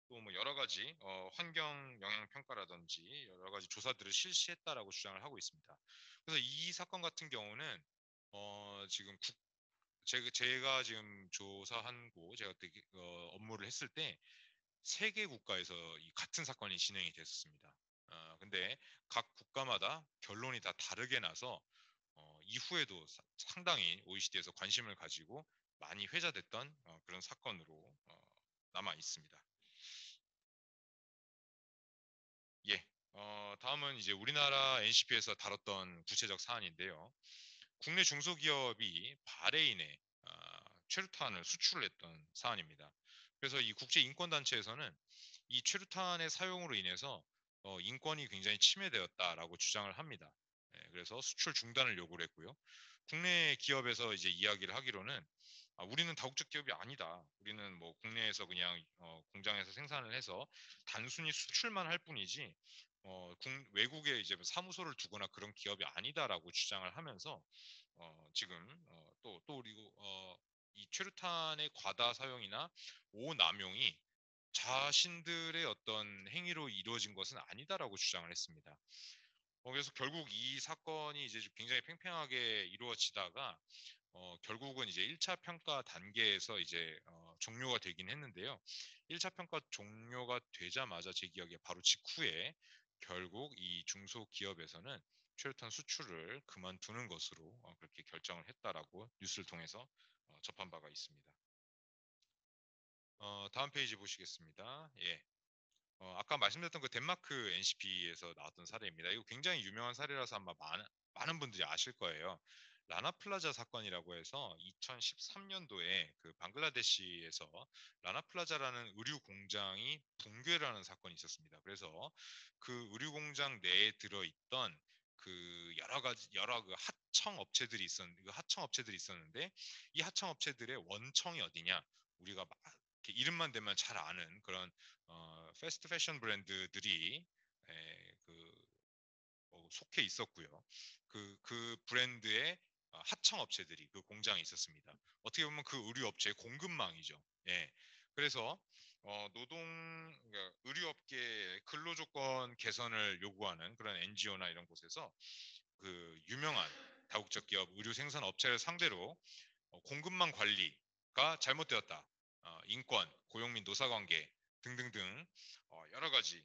또 뭐 여러 가지 환경 영향 평가라든지 여러 가지 조사들을 실시했다라고 주장을 하고 있습니다. 그래서 이 사건 같은 경우는 지금 제가 지금 조사한 곳 제가 업무를 했을 때 세 개 국가에서 이 같은 사건이 진행이 됐습니다. 근데 각 국가마다 결론이 다 다르게 나서 이후에도 상당히 OECD에서 관심을 가지고 많이 회자됐던 그런 사건으로 남아 있습니다. 예, 다음은 이제 우리나라 NCP에서 다뤘던 구체적 사안인데요. 국내 중소기업이 바레인에 최루탄을 수출을 했던 사안입니다. 그래서 이 국제인권단체에서는 이 최루탄의 사용으로 인해서 인권이 굉장히 침해되었다라고 주장을 합니다. 그래서 수출 중단을 요구를 했고요. 국내 기업에서 이제 이야기를 하기로는 우리는 다국적 기업이 아니다. 우리는 뭐 국내에서 그냥 공장에서 생산을 해서 단순히 수출만 할 뿐이지 외국에 이제 뭐 사무소를 두거나 그런 기업이 아니다라고 주장을 하면서 지금 또 그리고 이 최루탄의 과다 사용이나 오남용이 자신들의 어떤 행위로 이루어진 것은 아니다라고 주장을 했습니다. 그래서 결국 이 사건이 이제 굉장히 팽팽하게 이루어지다가 결국은 이제 1차 평가 단계에서 이제 종료가 되긴 했는데요. 1차 평가 종료가 되자마자 제 기억에 바로 직후에 결국 이 중소기업에서는 최루탄 수출을 그만두는 것으로 그렇게 결정을 했다라고 뉴스를 통해서 접한 바가 있습니다. 다음 페이지 보시겠습니다. 예. 아까 말씀드렸던 그 덴마크 NCP에서 나왔던 사례입니다. 이거 굉장히 유명한 사례라서 아마 많은 분들이 아실 거예요. 라나플라자 사건이라고 해서 2013년도에 그 방글라데시에서 라나플라자라는 의류 공장이 붕괴라는 사건이 있었습니다. 그래서 그 의류 공장 내에 들어있던 그 여러 그 하청 업체들이 그 하청 업체들이 있었는데 이 하청 업체들의 원청이 어디냐? 우리가 막 이렇게 이름만 대면 잘 아는 그런 패스트 패션 브랜드들이 그 속해 있었고요. 그 브랜드의 하청 업체들이 그 공장에 있었습니다. 어떻게 보면 그 의류 업체의 공급망이죠. 예. 그래서 그러니까 의류업계 근로조건 개선을 요구하는 그런 NGO나 이런 곳에서 그 유명한 다국적 기업 의류 생산 업체를 상대로 공급망 관리가 잘못되었다. 인권, 고용 및 노사관계 등등등 여러 가지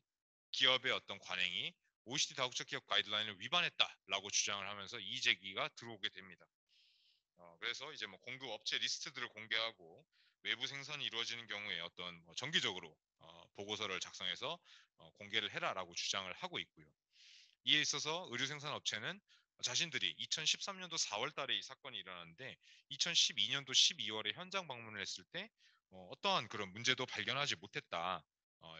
기업의 어떤 관행이 OECD 다국적 기업 가이드라인을 위반했다라고 주장을 하면서 이의 제기가 들어오게 됩니다. 그래서 이제 뭐 공급 업체 리스트들을 공개하고 외부 생산이 이루어지는 경우에 어떤 뭐 정기적으로 보고서를 작성해서 공개를 해라라고 주장을 하고 있고요. 이에 있어서 의류 생산 업체는 자신들이 2013년도 4월 달에 이 사건이 일어났는데 2012년도 12월에 현장 방문을 했을 때 어떠한 그런 문제도 발견하지 못했다.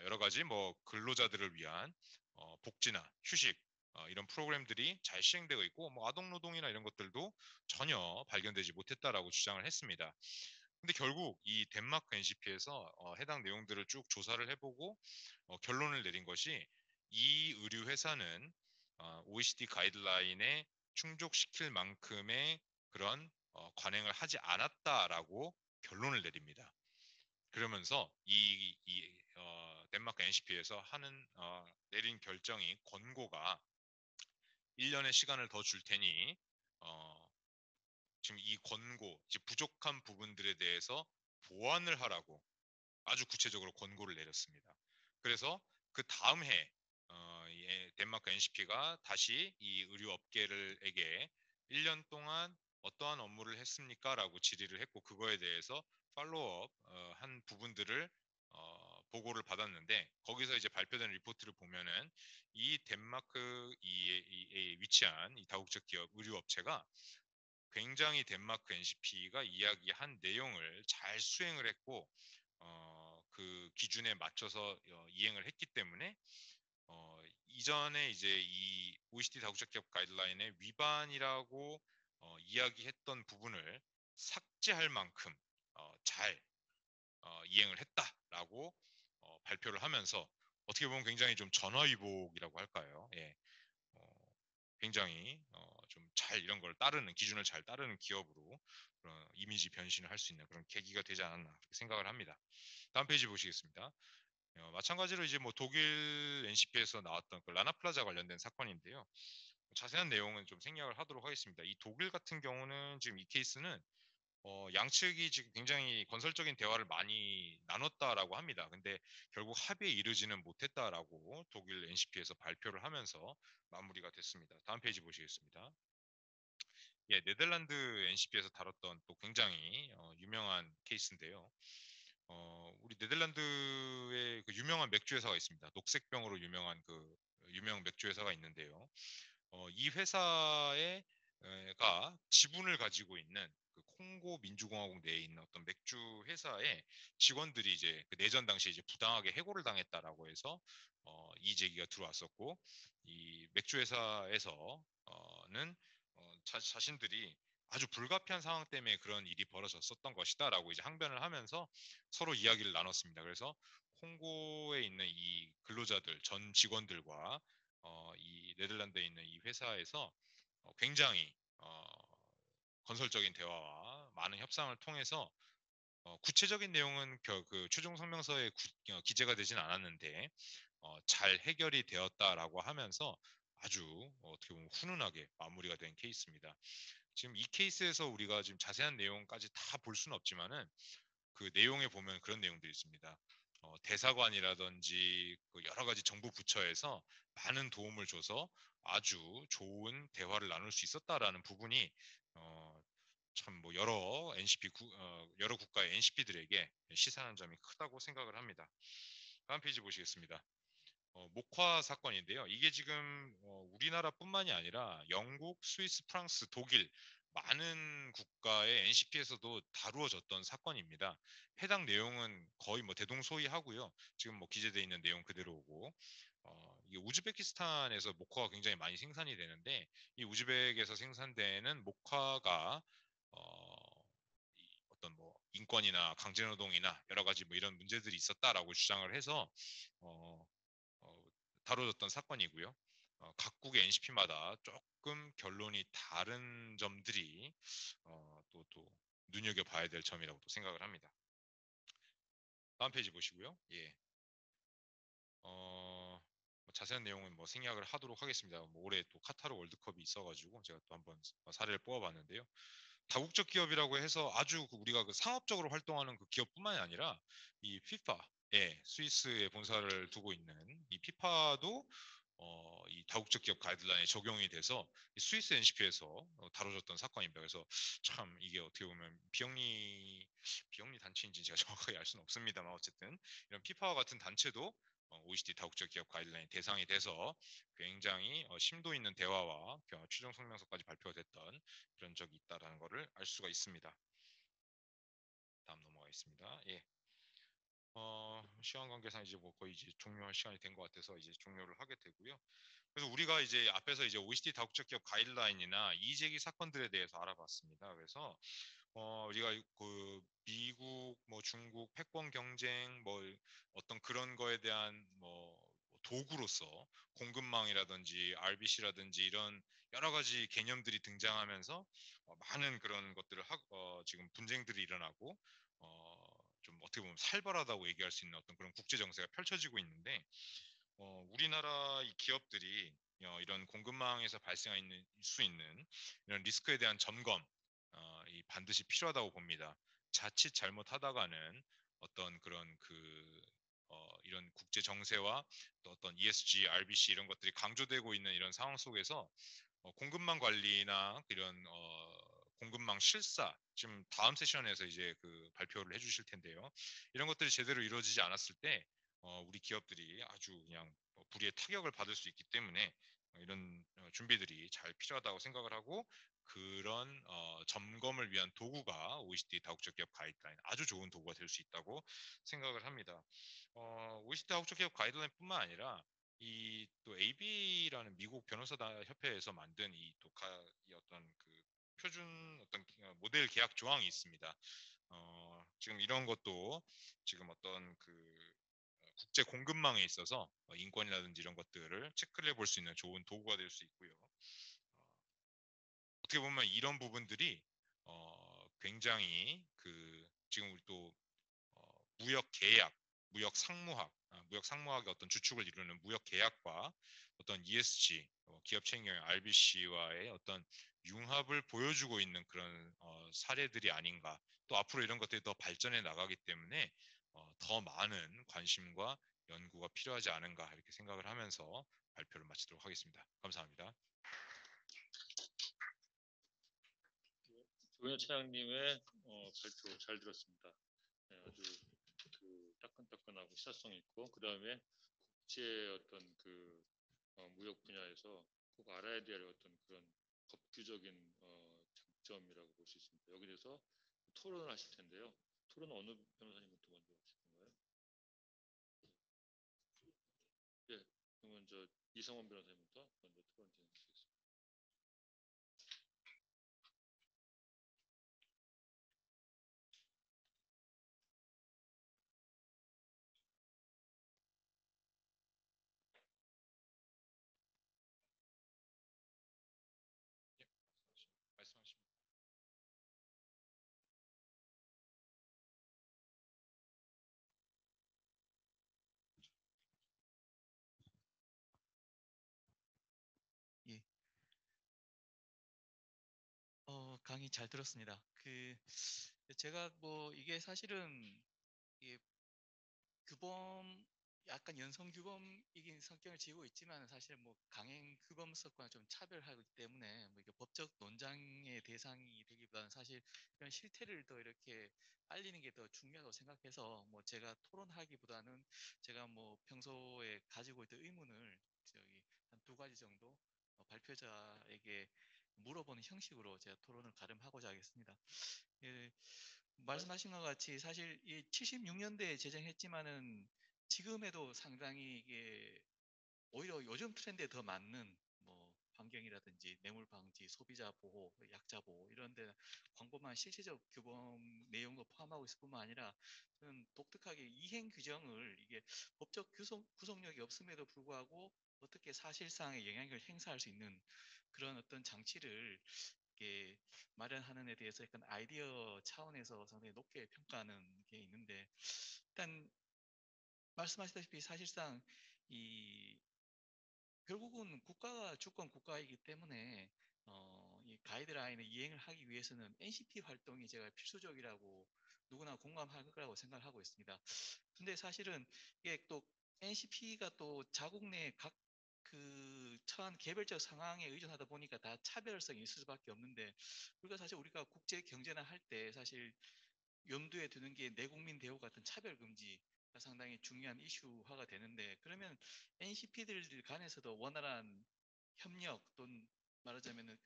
여러 가지 뭐 근로자들을 위한 복지나 휴식 이런 프로그램들이 잘 시행되고 있고 뭐 아동 노동이나 이런 것들도 전혀 발견되지 못했다라고 주장을 했습니다. 근데 결국 이 덴마크 NCP에서 해당 내용들을 쭉 조사를 해보고 결론을 내린 것이 이 의류 회사는 OECD 가이드라인에 충족시킬 만큼의 그런 관행을 하지 않았다라고 결론을 내립니다. 그러면서 덴마크 NCP에서 내린 결정이 권고가 1년의 시간을 더 줄 테니 지금 이 권고, 이제 부족한 부분들에 대해서 보완을 하라고 아주 구체적으로 권고를 내렸습니다. 그래서 그 다음 해 덴마크 NCP가 다시 이 의류업계에게 1년 동안 어떠한 업무를 했습니까? 라고 질의를 했고 그거에 대해서 팔로우업 한 부분들을 보고를 받았는데 거기서 이제 발표된 리포트를 보면은 이 덴마크 에 위치한 이 다국적 기업 의류업체가 굉장히 덴마크 NCP가 이야기한 내용을 잘 수행을 했고 그 기준에 맞춰서 이행을 했기 때문에 이전에 이제 이 OECD 다국적 기업 가이드라인의 위반이라고 이야기했던 부분을 삭제할 만큼 잘 이행을 했다라고 발표를 하면서 어떻게 보면 굉장히 좀 전화위복이라고 할까요? 예. 굉장히 좀 잘 이런 걸 따르는 기준을 잘 따르는 기업으로 그런 이미지 변신을 할 수 있는 그런 계기가 되지 않았나 그렇게 생각을 합니다. 다음 페이지 보시겠습니다. 마찬가지로 이제 뭐 독일 NCP에서 나왔던 그 라나플라자 관련된 사건인데요. 자세한 내용은 좀 생략을 하도록 하겠습니다. 이 독일 같은 경우는 지금 이 케이스는 양측이 지금 굉장히 건설적인 대화를 많이 나눴다라고 합니다. 근데 결국 합의에 이르지는 못했다라고 독일 NCP에서 발표를 하면서 마무리가 됐습니다. 다음 페이지 보시겠습니다. 예, 네덜란드 NCP에서 다뤘던 또 굉장히 유명한 케이스인데요. 우리 네덜란드에 그 유명한 맥주 회사가 있습니다. 녹색병으로 유명한 그 유명 맥주 회사가 있는데요. 이 회사가 지분을 가지고 있는 그 콩고 민주공화국 내에 있는 어떤 맥주 회사의 직원들이 이제 그 내전 당시에 이제 부당하게 해고를 당했다라고 해서 이 제기가 들어왔었고 이 맥주 회사에서는 자신들이 아주 불가피한 상황 때문에 그런 일이 벌어졌었던 것이다라고 이제 항변을 하면서 서로 이야기를 나눴습니다. 그래서 콩고에 있는 이 근로자들 전 직원들과 이 네덜란드에 있는 이 회사에서 굉장히 건설적인 대화와 많은 협상을 통해서 구체적인 내용은 그 최종 성명서에 기재가 되진 않았는데 잘 해결이 되었다라고 하면서 아주 어떻게 보면 훈훈하게 마무리가 된 케이스입니다. 지금 이 케이스에서 우리가 지금 자세한 내용까지 다 볼 수는 없지만은 그 내용에 보면 그런 내용들이 있습니다. 대사관이라든지 그 여러 가지 정부 부처에서 많은 도움을 줘서 아주 좋은 대화를 나눌 수 있었다라는 부분이 참 뭐 여러 국가의 NCP들에게 시사하는 점이 크다고 생각을 합니다. 다음 페이지 보시겠습니다. 목화 사건인데요. 이게 지금 우리나라뿐만이 아니라 영국, 스위스, 프랑스, 독일 많은 국가의 NCP에서도 다루어졌던 사건입니다. 해당 내용은 거의 뭐 대동소이하고요. 지금 뭐 기재되어 있는 내용 그대로고 이게 우즈베키스탄에서 목화가 굉장히 많이 생산이 되는데 이 우즈벡에서 생산되는 목화가 어떤 뭐 인권이나 강제노동이나 여러 가지 뭐 이런 문제들이 있었다라고 주장을 해서 어, 다뤄졌던 사건이고요. 각국의 NCP마다 조금 결론이 다른 점들이 또 눈여겨봐야 될 점이라고 또 생각을 합니다. 다음 페이지 보시고요. 예. 뭐 자세한 내용은 뭐 생략을 하도록 하겠습니다. 뭐 올해 또 카타르 월드컵이 있어가지고 제가 또 한번 사례를 뽑아봤는데요. 다국적 기업이라고 해서 아주 우리가 그 상업적으로 활동하는 그 기업뿐만이 아니라 이 피파, 예, 스위스에 본사를 두고 있는 이 피파도 이 다국적 기업 가이드라인에 적용이 돼서 스위스 NCP에서 다뤄졌던 사건입니다. 그래서 참 이게 어떻게 보면 비영리 단체인지 제가 정확하게 알 수는 없습니다만 어쨌든 이런 피파와 같은 단체도 OECD 다국적 기업 가이드라인 대상이 돼서 굉장히 심도 있는 대화와 최종 성명서까지 발표가 됐던 그런 적이 있다라는 것을 알 수가 있습니다. 다음 넘어가겠습니다. 예. 시간 관계상 이제 뭐 거의 이제 종료할 시간이 된 것 같아서 이제 종료를 하게 되고요. 그래서 우리가 이제 앞에서 이제 OECD 다국적 기업 가이드라인이나 이의제기 사건들에 대해서 알아봤습니다. 그래서 우리가 그 미국, 뭐 중국 패권 경쟁, 뭐 어떤 그런 거에 대한 뭐 도구로서 공급망이라든지 RBC라든지 이런 여러 가지 개념들이 등장하면서 많은 그런 것들을 지금 분쟁들이 일어나고 좀 어떻게 보면 살벌하다고 얘기할 수 있는 어떤 그런 국제 정세가 펼쳐지고 있는데 우리나라 이 기업들이 이런 공급망에서 발생할 수 있는 이런 리스크에 대한 점검 이 반드시 필요하다고 봅니다. 자칫 잘못하다가는 어떤 그런 이런 국제 정세와 또 어떤 ESG, RBC 이런 것들이 강조되고 있는 이런 상황 속에서 공급망 관리나 이런 공급망 실사 지금 다음 세션에서 이제 그 발표를 해주실 텐데요. 이런 것들이 제대로 이루어지지 않았을 때 우리 기업들이 아주 그냥 불의의 타격을 받을 수 있기 때문에 이런 준비들이 잘 필요하다고 생각을 하고 그런 점검을 위한 도구가 OECD 다국적 기업 가이드라인 아주 좋은 도구가 될 수 있다고 생각을 합니다. OECD 다국적 기업 가이드라인뿐만 아니라 이 또 AB라는 미국 변호사 협회에서 만든 이 독하 이 어떤 그 표준 어떤 모델 계약 조항이 있습니다. 지금 이런 것도 지금 어떤 국제 공급망에 있어서 인권이라든지 이런 것들을 체크를 해볼 수 있는 좋은 도구가 될 수 있고요. 어떻게 보면 이런 부분들이 굉장히 지금 우리 또 무역 계약, 무역 상무학의 어떤 주축을 이루는 무역 계약과 어떤 ESG, 기업 책임형 RBC와의 어떤 융합을 보여주고 있는 그런 사례들이 아닌가. 또 앞으로 이런 것들이 더 발전해 나가기 때문에 더 많은 관심과 연구가 필요하지 않은가 이렇게 생각을 하면서 발표를 마치도록 하겠습니다. 감사합니다. 조현우 차장님의 발표 잘 들었습니다. 네, 아주 따끈따끈하고 시사성 있고 그 다음에 국제 어떤 무역 분야에서 꼭 알아야 될 어떤 그런 법규적인 장점이라고 볼 수 있습니다. 여기 대해서 토론을 하실 텐데요. 토론 어느 변호사님부터 먼저 하실 건가요? 예, 그러면 이성원 변호사님부터 먼저 토론 진행하시겠습니다. 말씀하십니다. 예, 강의 잘 들었습니다. 제가 뭐 이게 사실은 이게 규범 약간 연성 규범이긴 성격을 지고 있지만 사실 뭐 강행 규범성과 좀 차별하기 때문에 뭐 이게 법적 논쟁의 대상이 되기보다는 사실 이런 실태를 더 이렇게 알리는 게 더 중요하다고 생각해서 뭐 제가 토론하기보다는 제가 뭐 평소에 가지고 있던 의문을 한 두 가지 정도 발표자에게 물어보는 형식으로 제가 토론을 가름하고자 하겠습니다. 예, 말씀하신 것 같이 사실 이 76년대에 제정했지만은 지금에도 상당히 이게 오히려 요즘 트렌드에 더 맞는 뭐 환경이라든지 뇌물 방지, 소비자 보호, 약자 보호 이런 데 광범한 실체적 규범 내용도 포함하고 있을 뿐만 아니라 저는 독특하게 이행 규정을 이게 법적 구속력이 없음에도 불구하고 어떻게 사실상의 영향을 행사할 수 있는 그런 어떤 장치를 이렇게 마련하는 데 대해서 약간 아이디어 차원에서 상당히 높게 평가하는 게 있는데 일단 말씀하셨다시피 사실상 이 결국은 국가가 주권 국가이기 때문에 이 가이드라인을 이행을 하기 위해서는 NCP 활동이 제가 필수적이라고 누구나 공감할 거라고 생각을 하고 있습니다. 근데 사실은 이게 또 NCP가 또 자국 내 각 처한 개별적 상황에 의존하다 보니까 다 차별성이 있을 수밖에 없는데 우리가 국제 경제나 할 때 사실 염두에 두는 게 내국민 대우 같은 차별 금지가 상당히 중요한 이슈화가 되는데 그러면 NCP들 간에서도 원활한 협력 또는 말하자면은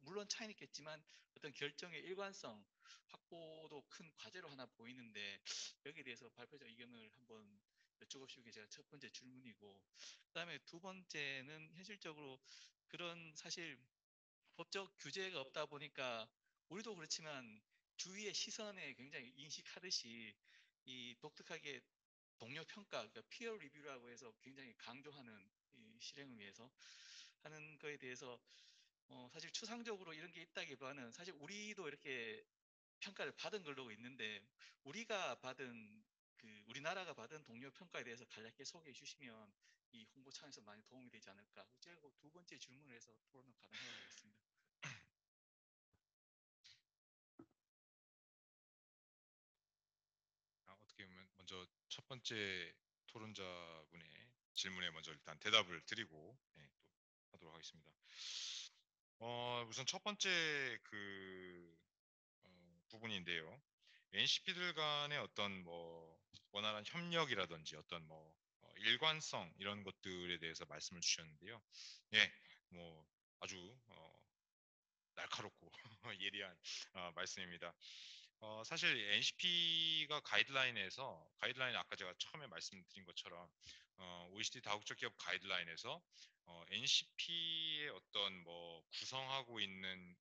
물론 차이는 있겠지만 어떤 결정의 일관성 확보도 큰 과제로 하나 보이는데 여기에 대해서 발표자 의견을 한번 여쭤보시는 게 제가 첫 번째 질문이고 그다음에 두 번째는 현실적으로 그런 사실 법적 규제가 없다 보니까 우리도 그렇지만 주위의 시선에 굉장히 인식하듯이 이 독특하게 동료 평가, 그러니까 피어 리뷰라고 해서 굉장히 강조하는 이 실행을 위해서 하는 거에 대해서 사실 추상적으로 이런 게 있다기보다는 사실 우리도 이렇게 평가를 받은 걸로 있는데 우리가 받은 그 우리나라가 받은 동료 평가에 대해서 간략하게 소개해 주시면 이 홍보 차원에서 많이 도움이 되지 않을까. 제가 두 번째 질문을 해서 토론을 가능하도록 하겠습니다. 어떻게 보면 먼저 첫 번째 토론자분의 질문에 먼저 일단 대답을 드리고 또 하도록 하겠습니다. 우선 첫 번째 부분인데요. NCP들 간의 어떤 뭐 원활한 협력이라든지 어떤 뭐 일관성 이런 것들에 대해서 말씀을 주셨는데요. 예, 뭐 아주 날카롭고 예리한 말씀입니다. 사실 NCP가 가이드라인 아까 제가 처음에 말씀드린 것처럼 OECD 다국적 기업 가이드라인에서 NCP의 어떤 뭐 구성하고 있는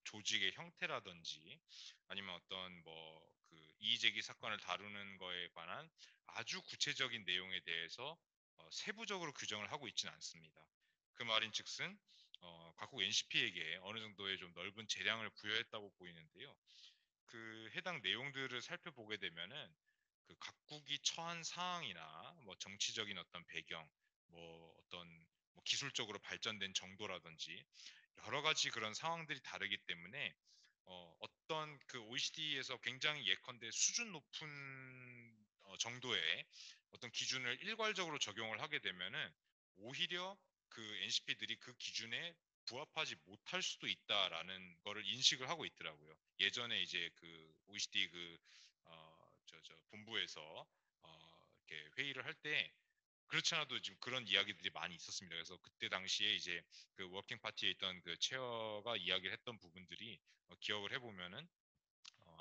조직의 형태라든지 아니면 어떤 뭐 그 이의제기 사건을 다루는 거에 관한 아주 구체적인 내용에 대해서 세부적으로 규정을 하고 있지는 않습니다. 그 말인즉슨 각국 NCP에게 어느 정도의 좀 넓은 재량을 부여했다고 보이는데요. 그 해당 내용들을 살펴보게 되면은 그 각국이 처한 상황이나 뭐 정치적인 어떤 배경, 뭐 어떤 뭐 기술적으로 발전된 정도라든지 여러 가지 그런 상황들이 다르기 때문에 어떤 그 OECD에서 굉장히 예컨대 수준 높은 정도의 어떤 기준을 일괄적으로 적용을 하게 되면은 오히려 그 NCP들이 그 기준에 부합하지 못할 수도 있다라는 거를 인식을 하고 있더라고요. 예전에 이제 그 OECD 본부에서 이렇게 회의를 할 때 그렇지 않아도 지금 그런 이야기들이 많이 있었습니다. 그래서 그때 당시에 이제 그 워킹 파티에 있던 그 체어가 이야기를 했던 부분들이 기억을 해보면은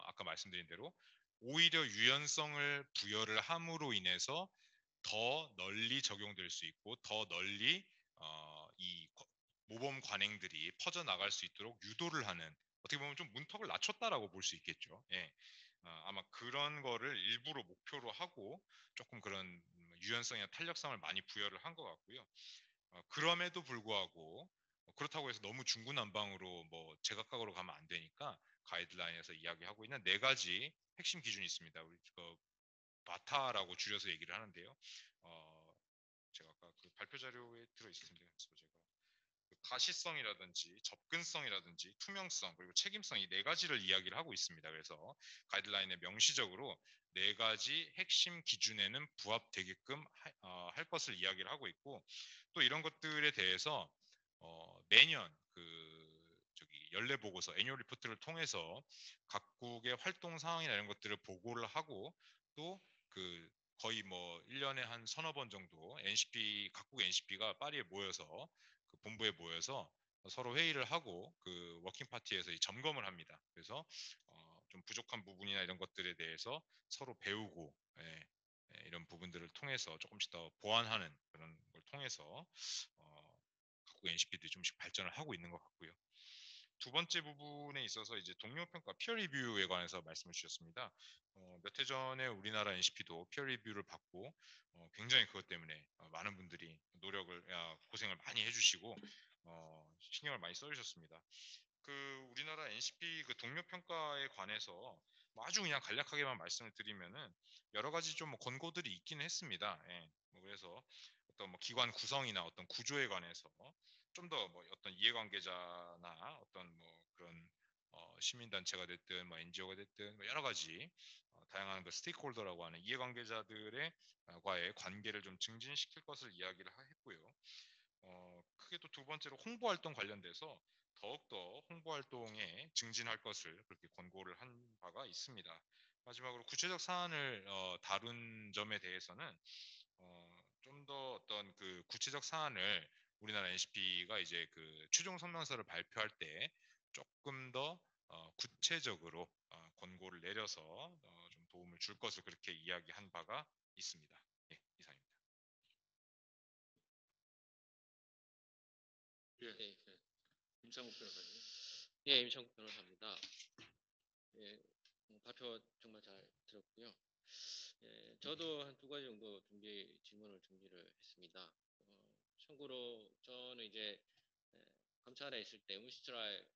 아까 말씀드린 대로 오히려 유연성을 부여를 함으로 인해서 더 널리 적용될 수 있고 더 널리 이 모범 관행들이 퍼져나갈 수 있도록 유도를 하는 어떻게 보면 좀 문턱을 낮췄다라고 볼 수 있겠죠. 예. 아마 그런 거를 일부러 목표로 하고 조금 그런 유연성이나 탄력성을 많이 부여를 한 것 같고요. 그럼에도 불구하고 그렇다고 해서 너무 중구난방으로 뭐 제각각으로 가면 안 되니까 가이드라인에서 이야기하고 있는 네 가지 핵심 기준이 있습니다. 우리 바타라고 줄여서 얘기를 하는데요. 제가 아까 그 발표 자료에 들어 있습니다. 그래서 제가 그 가시성이라든지 접근성이라든지 투명성 그리고 책임성 이 네 가지를 이야기를 하고 있습니다. 그래서 가이드라인에 명시적으로 네 가지 핵심 기준에는 부합되게끔 할 것을 이야기를 하고 있고 또 이런 것들에 대해서 매년 연례 보고서 애뉴얼 리포트를 통해서 각국의 활동 상황이나 이런 것들을 보고를 하고 또 그 거의 뭐 1년에 한 서너 번 정도 각국 NCP가 파리에 모여서 그 본부에 모여서 서로 회의를 하고 그 워킹 파티에서 점검을 합니다. 그래서 좀 부족한 부분이나 이런 것들에 대해서 서로 배우고 이런 부분들을 통해서 조금씩 더 보완하는 그런 걸 통해서 각국 NCP들이 좀씩 발전을 하고 있는 것 같고요. 두 번째 부분에 있어서 이제 동료 평가 피어 리뷰에 관해서 말씀을 주셨습니다. 몇 해 전에 우리나라 NCP도 피어 리뷰를 받고 굉장히 그것 때문에 많은 분들이 고생을 많이 해주시고 신경을 많이 써주셨습니다. 그 우리나라 NCP 그 동료 평가에 관해서 뭐 아주 그냥 간략하게만 말씀을 드리면은 여러 가지 좀 뭐 권고들이 있기는 했습니다. 예. 뭐 그래서 어떤 뭐 기관 구성이나 어떤 구조에 관해서 좀 더 뭐 어떤 이해관계자나 어떤 뭐 그런 시민단체가 됐든 뭐 NGO가 됐든 뭐 여러 가지 다양한 그 스테이크홀더라고 하는 이해관계자들의 과의 관계를 좀 증진시킬 것을 이야기를 했고요. 크게 또 두 번째로 홍보 활동 관련돼서 더욱더 홍보 활동에 증진할 것을 그렇게 권고를 한 바가 있습니다. 마지막으로 구체적 사안을 다룬 점에 대해서는 좀 더 어떤 그 구체적 사안을 우리나라 NCP가 이제 그 최종 성명서를 발표할 때 조금 더 구체적으로 권고를 내려서 좀 도움을 줄 것을 그렇게 이야기한 바가 있습니다. 예, 이상입니다. 예, 네. 임창욱 변호사님. 예, 임창국 변호사입니다. 예, 발표 정말 잘 들었고요. 예, 저도 한 두 가지 정도 질문을 준비를 했습니다. 참고로 저는 이제 감찰에 있을 때 운시트랄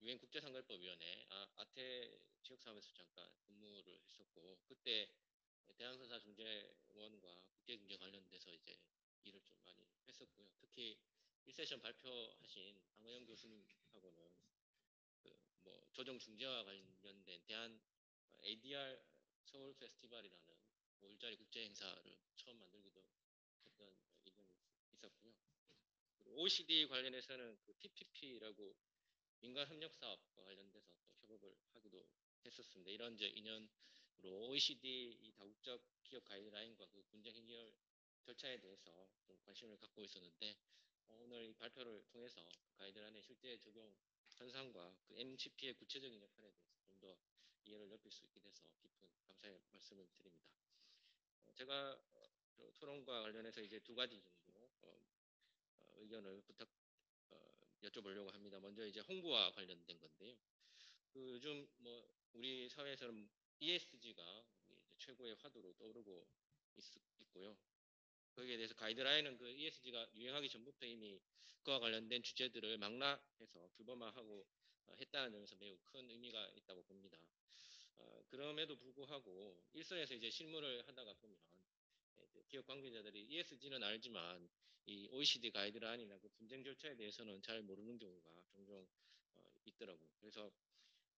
유엔 국제상결법위원회 아태 지역사무에서 잠깐 근무를 했었고 그때 대한선사중재원과 국제경제 관련돼서 이제 일을 좀 많이 했었고요. 특히 1세션 발표하신 강의영 교수님하고는 뭐 조정 중재와 관련된 대한 ADR 서울 페스티벌이라는 5일짜리 국제 행사를 처음 만들기도 했던 인연이 있었고요. 그리고 OECD 관련해서는 그 PPP라고 민간 협력 사업과 관련돼서 또 협업을 하기도 했었습니다. 이런 이제 인연으로 OECD 이 다국적 기업 가이드라인과 그 분쟁 해결 절차에 대해서 좀 관심을 갖고 있었는데 오늘 이 발표를 통해서 그 가이드라인의 실제 적용 현상과 그 MCP의 구체적인 역할에 대해서 좀 더 이해를 넓힐 수 있게 돼서 깊은 감사의 말씀을 드립니다. 제가 토론과 관련해서 이제 두 가지 정도 의견을 여쭤보려고 합니다. 먼저 이제 홍보와 관련된 건데요. 그 요즘 뭐 우리 사회에서는 ESG가 최고의 화두로 떠오르고 있고요. 거기에 대해서 가이드라인은 그 ESG가 유행하기 전부터 이미 그와 관련된 주제들을 망라해서 규범화하고 했다는 점에서 매우 큰 의미가 있다고 봅니다. 그럼에도 불구하고 일선에서 이제 실무를 하다가 보면 기업 관계자들이 ESG는 알지만 이 OECD 가이드라인이나 그 분쟁 절차에 대해서는 잘 모르는 경우가 종종 있더라고요. 그래서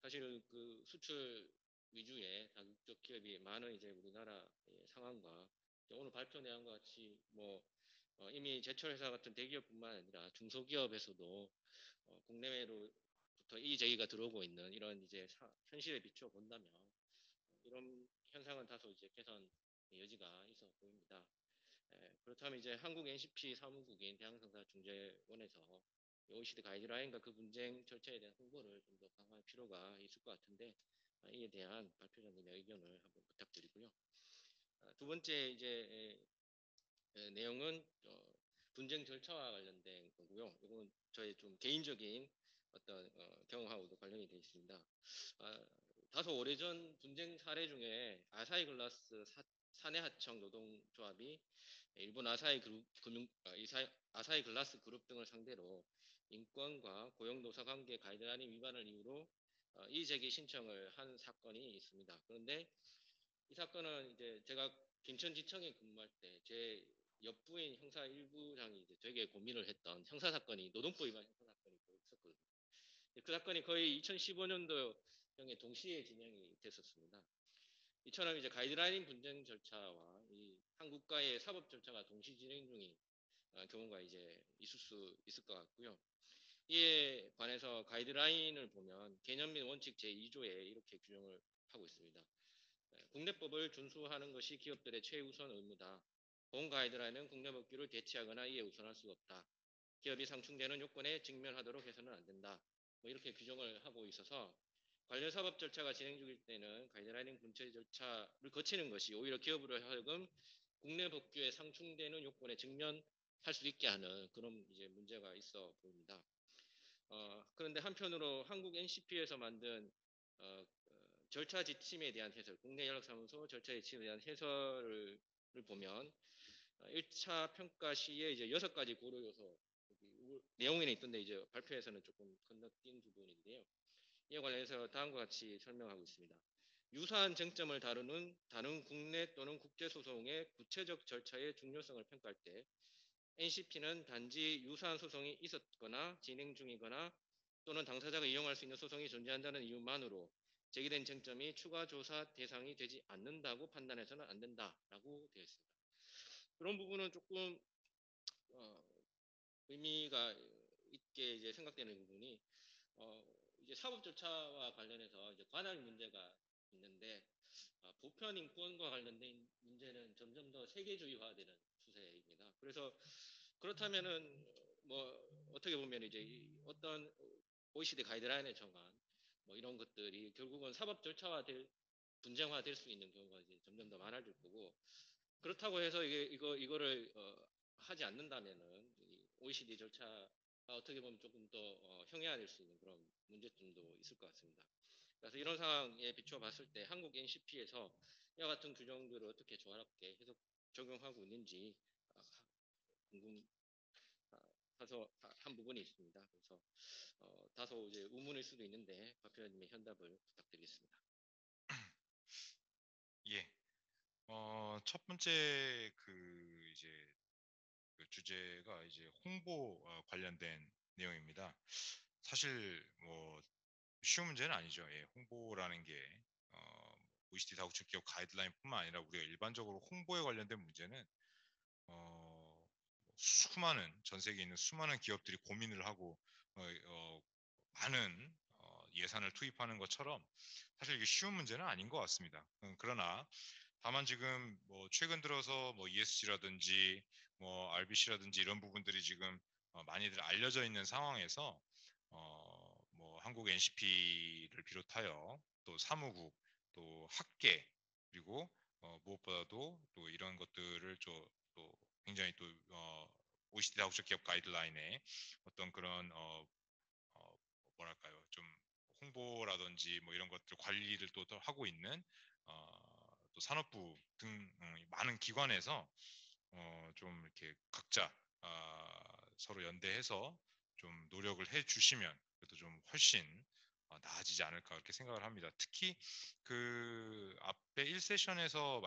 사실 그 수출 위주의 다국적 기업이 많은 이제 우리나라 상황과 오늘 발표 내용과 같이 뭐 이미 제철 회사 같은 대기업뿐만 아니라 중소기업에서도 국내외로부터 이의제기가 들어오고 있는 이런 이제 현실에 비추어 본다면 이런 현상은 다소 이제 개선 여지가 있어 보입니다. 그렇다면 이제 한국 NCP 사무국인 대한상사중재원에서 OECD 가이드라인과 그 분쟁 절차에 대한 홍보를 좀 더 강화할 필요가 있을 것 같은데 이에 대한 발표자님의 의견을 한번 부탁드리고요. 두 번째 이제 내용은 분쟁 절차와 관련된 거고요. 이건 저의 좀 개인적인 어떤 경험하고도 관련이 되어 있습니다. 다소 오래전 분쟁 사례 중에 아사히글라스 사내하청 노동조합이 일본 아사히글라스 그룹 등을 상대로 인권과 고용노사관계 가이드라인 위반을 이유로 이의제기 신청을 한 사건이 있습니다. 그런데 이 사건은 이제 제가 김천지청에 근무할 때 제 옆부인 형사 1부장이 이제 되게 고민을 했던 형사 사건이 노동법 위반 형사 사건이 있었거든요. 그 사건이 거의 2015년도경에 동시에 진행이 됐었습니다. 이처럼 이제 가이드라인 분쟁 절차와 이 한국과의 사법 절차가 동시 진행 중인 경우가 이제 있을 수 있을 것 같고요. 이에 관해서 가이드라인을 보면 개념 및 원칙 제2조에 이렇게 규정을 하고 있습니다. 국내법을 준수하는 것이 기업들의 최우선 의무다. 본 가이드라인은 국내 법규를 대체하거나 이에 우선할 수 없다. 기업이 상충되는 요건에 직면하도록 해서는 안 된다. 뭐 이렇게 규정을 하고 있어서 관련 사법 절차가 진행 중일 때는 가이드라인 분체 절차를 거치는 것이 오히려 기업으로 하여금 국내 법규에 상충되는 요건에 직면할 수 있게 하는 그런 이제 문제가 있어 보입니다. 그런데 한편으로 한국 NCP에서 만든 절차 지침에 대한 해설, 국내 연락사무소 절차 지침에 대한 해설을 보면 1차 평가 시에 이제 6가지 고려 요소 내용에는 있던데 이제 발표에서는 조금 건너뛴 부분인데요. 이에 관련해서 다음과 같이 설명하고 있습니다. 유사한 쟁점을 다루는 국내 또는 국제 소송의 구체적 절차의 중요성을 평가할 때 NCP는 단지 유사한 소송이 있었거나 진행 중이거나 또는 당사자가 이용할 수 있는 소송이 존재한다는 이유만으로 제기된 쟁점이 추가 조사 대상이 되지 않는다고 판단해서는 안 된다라고 되어 있습니다. 그런 부분은 조금 의미가 있게 이제 생각되는 부분이 이제 사법 절차와 관련해서 이제 관할 문제가 있는데 보편 인권과 관련된 문제는 점점 더 세계주의화되는 추세입니다. 그래서 그렇다면은 뭐 어떻게 보면 이제 어떤 OECD 가이드라인에 정한 뭐 이런 것들이 결국은 사법 절차화될 분쟁화될 수 있는 경우가 이제 점점 더 많아질 거고 그렇다고 해서 이거를 하지 않는다면은 OECD 절차가 어떻게 보면 조금 더 형해화될 수 있는 그런 문제점도 있을 것 같습니다. 그래서 이런 상황에 비추어 봤을 때 한국 NCP에서 이와 같은 규정들을 어떻게 조화롭게 해석 적용하고 있는지 다소 한 부분이 있습니다. 그래서 다소 이제 의문일 수도 있는데 박 표현님의 현답을 부탁드리겠습니다. 예. 첫 번째 이제 그 주제가 이제 홍보 관련된 내용입니다. 사실 뭐 쉬운 문제는 아니죠. 예, 홍보라는 게 OECD 다국적 기업 가이드라인뿐만 아니라 우리가 일반적으로 홍보에 관련된 문제는 수많은 전 세계에 있는 수많은 기업들이 고민을 하고 많은 예산을 투입하는 것처럼 사실 이게 쉬운 문제는 아닌 것 같습니다. 그러나 다만 지금 뭐 최근 들어서 뭐 ESG라든지 뭐 RBC라든지 이런 부분들이 지금 많이들 알려져 있는 상황에서 뭐 한국 NCP를 비롯하여 또 사무국 또 학계 그리고 무엇보다도 또 이런 것들을 또 굉장히 또 OECD 다국적 기업 가이드라인에 어떤 그런 뭐랄까요 좀 홍보라든지 뭐 이런 것들 관리를 또 하고 있는 또 산업부 등 많은 기관에서 좀 이렇게 각자 서로 연대해서 좀 노력을 해주시면 그래도 좀 훨씬 나아지지 않을까 그렇게 생각을 합니다. 특히 그 앞에 1세션에서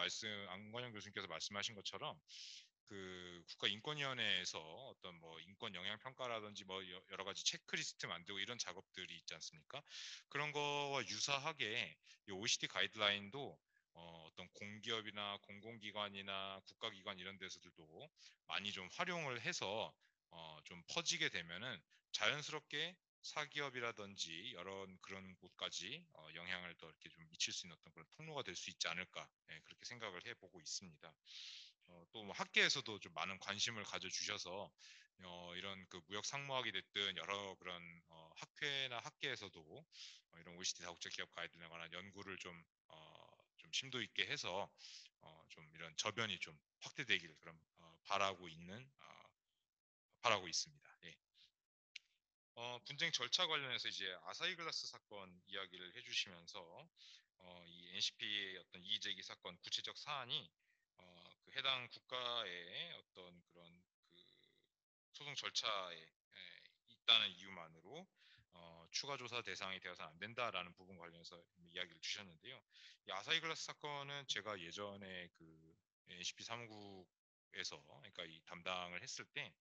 안건영 교수님께서 말씀하신 것처럼 그 국가인권위원회에서 어떤 뭐 인권 영향 평가라든지 뭐 여러 가지 체크리스트 만들고 이런 작업들이 있지 않습니까? 그런 거와 유사하게 이 OECD 가이드라인도 어떤 공기업이나 공공기관이나 국가기관 이런 데서들도 많이 좀 활용을 해서 좀 퍼지게 되면은 자연스럽게 사기업이라든지 여러 그런 곳까지 영향을 더 이렇게 좀 미칠 수 있는 어떤 그런 통로가 될 수 있지 않을까 그렇게 생각을 해보고 있습니다. 또뭐 학계에서도 좀 많은 관심을 가져주셔서 이런 그 무역 상무학이 됐든 여러 그런 학회나 학계에서도 이런 OECD 다국적 기업 가이드에 관한 연구를 좀 심도 있게 해서 좀 이런 저변이 좀 확대되기를 그럼 바라고 있습니다. 예. 분쟁 절차 관련해서 이제 아사히 글라스 사건 이야기를 해주시면서 이 NCP의 어떤 이의제기 사건 구체적 사안이 그 해당 국가의 어떤 그런 그 소송 절차에 있다는 이유만으로 추가 조사 대상이 되어서 안 된다라는 부분 관련해서 이야기를 주셨는데요. 이 아사히 글라스 사건은 제가 예전에 그 NCP 사무국에서 그러니까 이 담당을 했을 때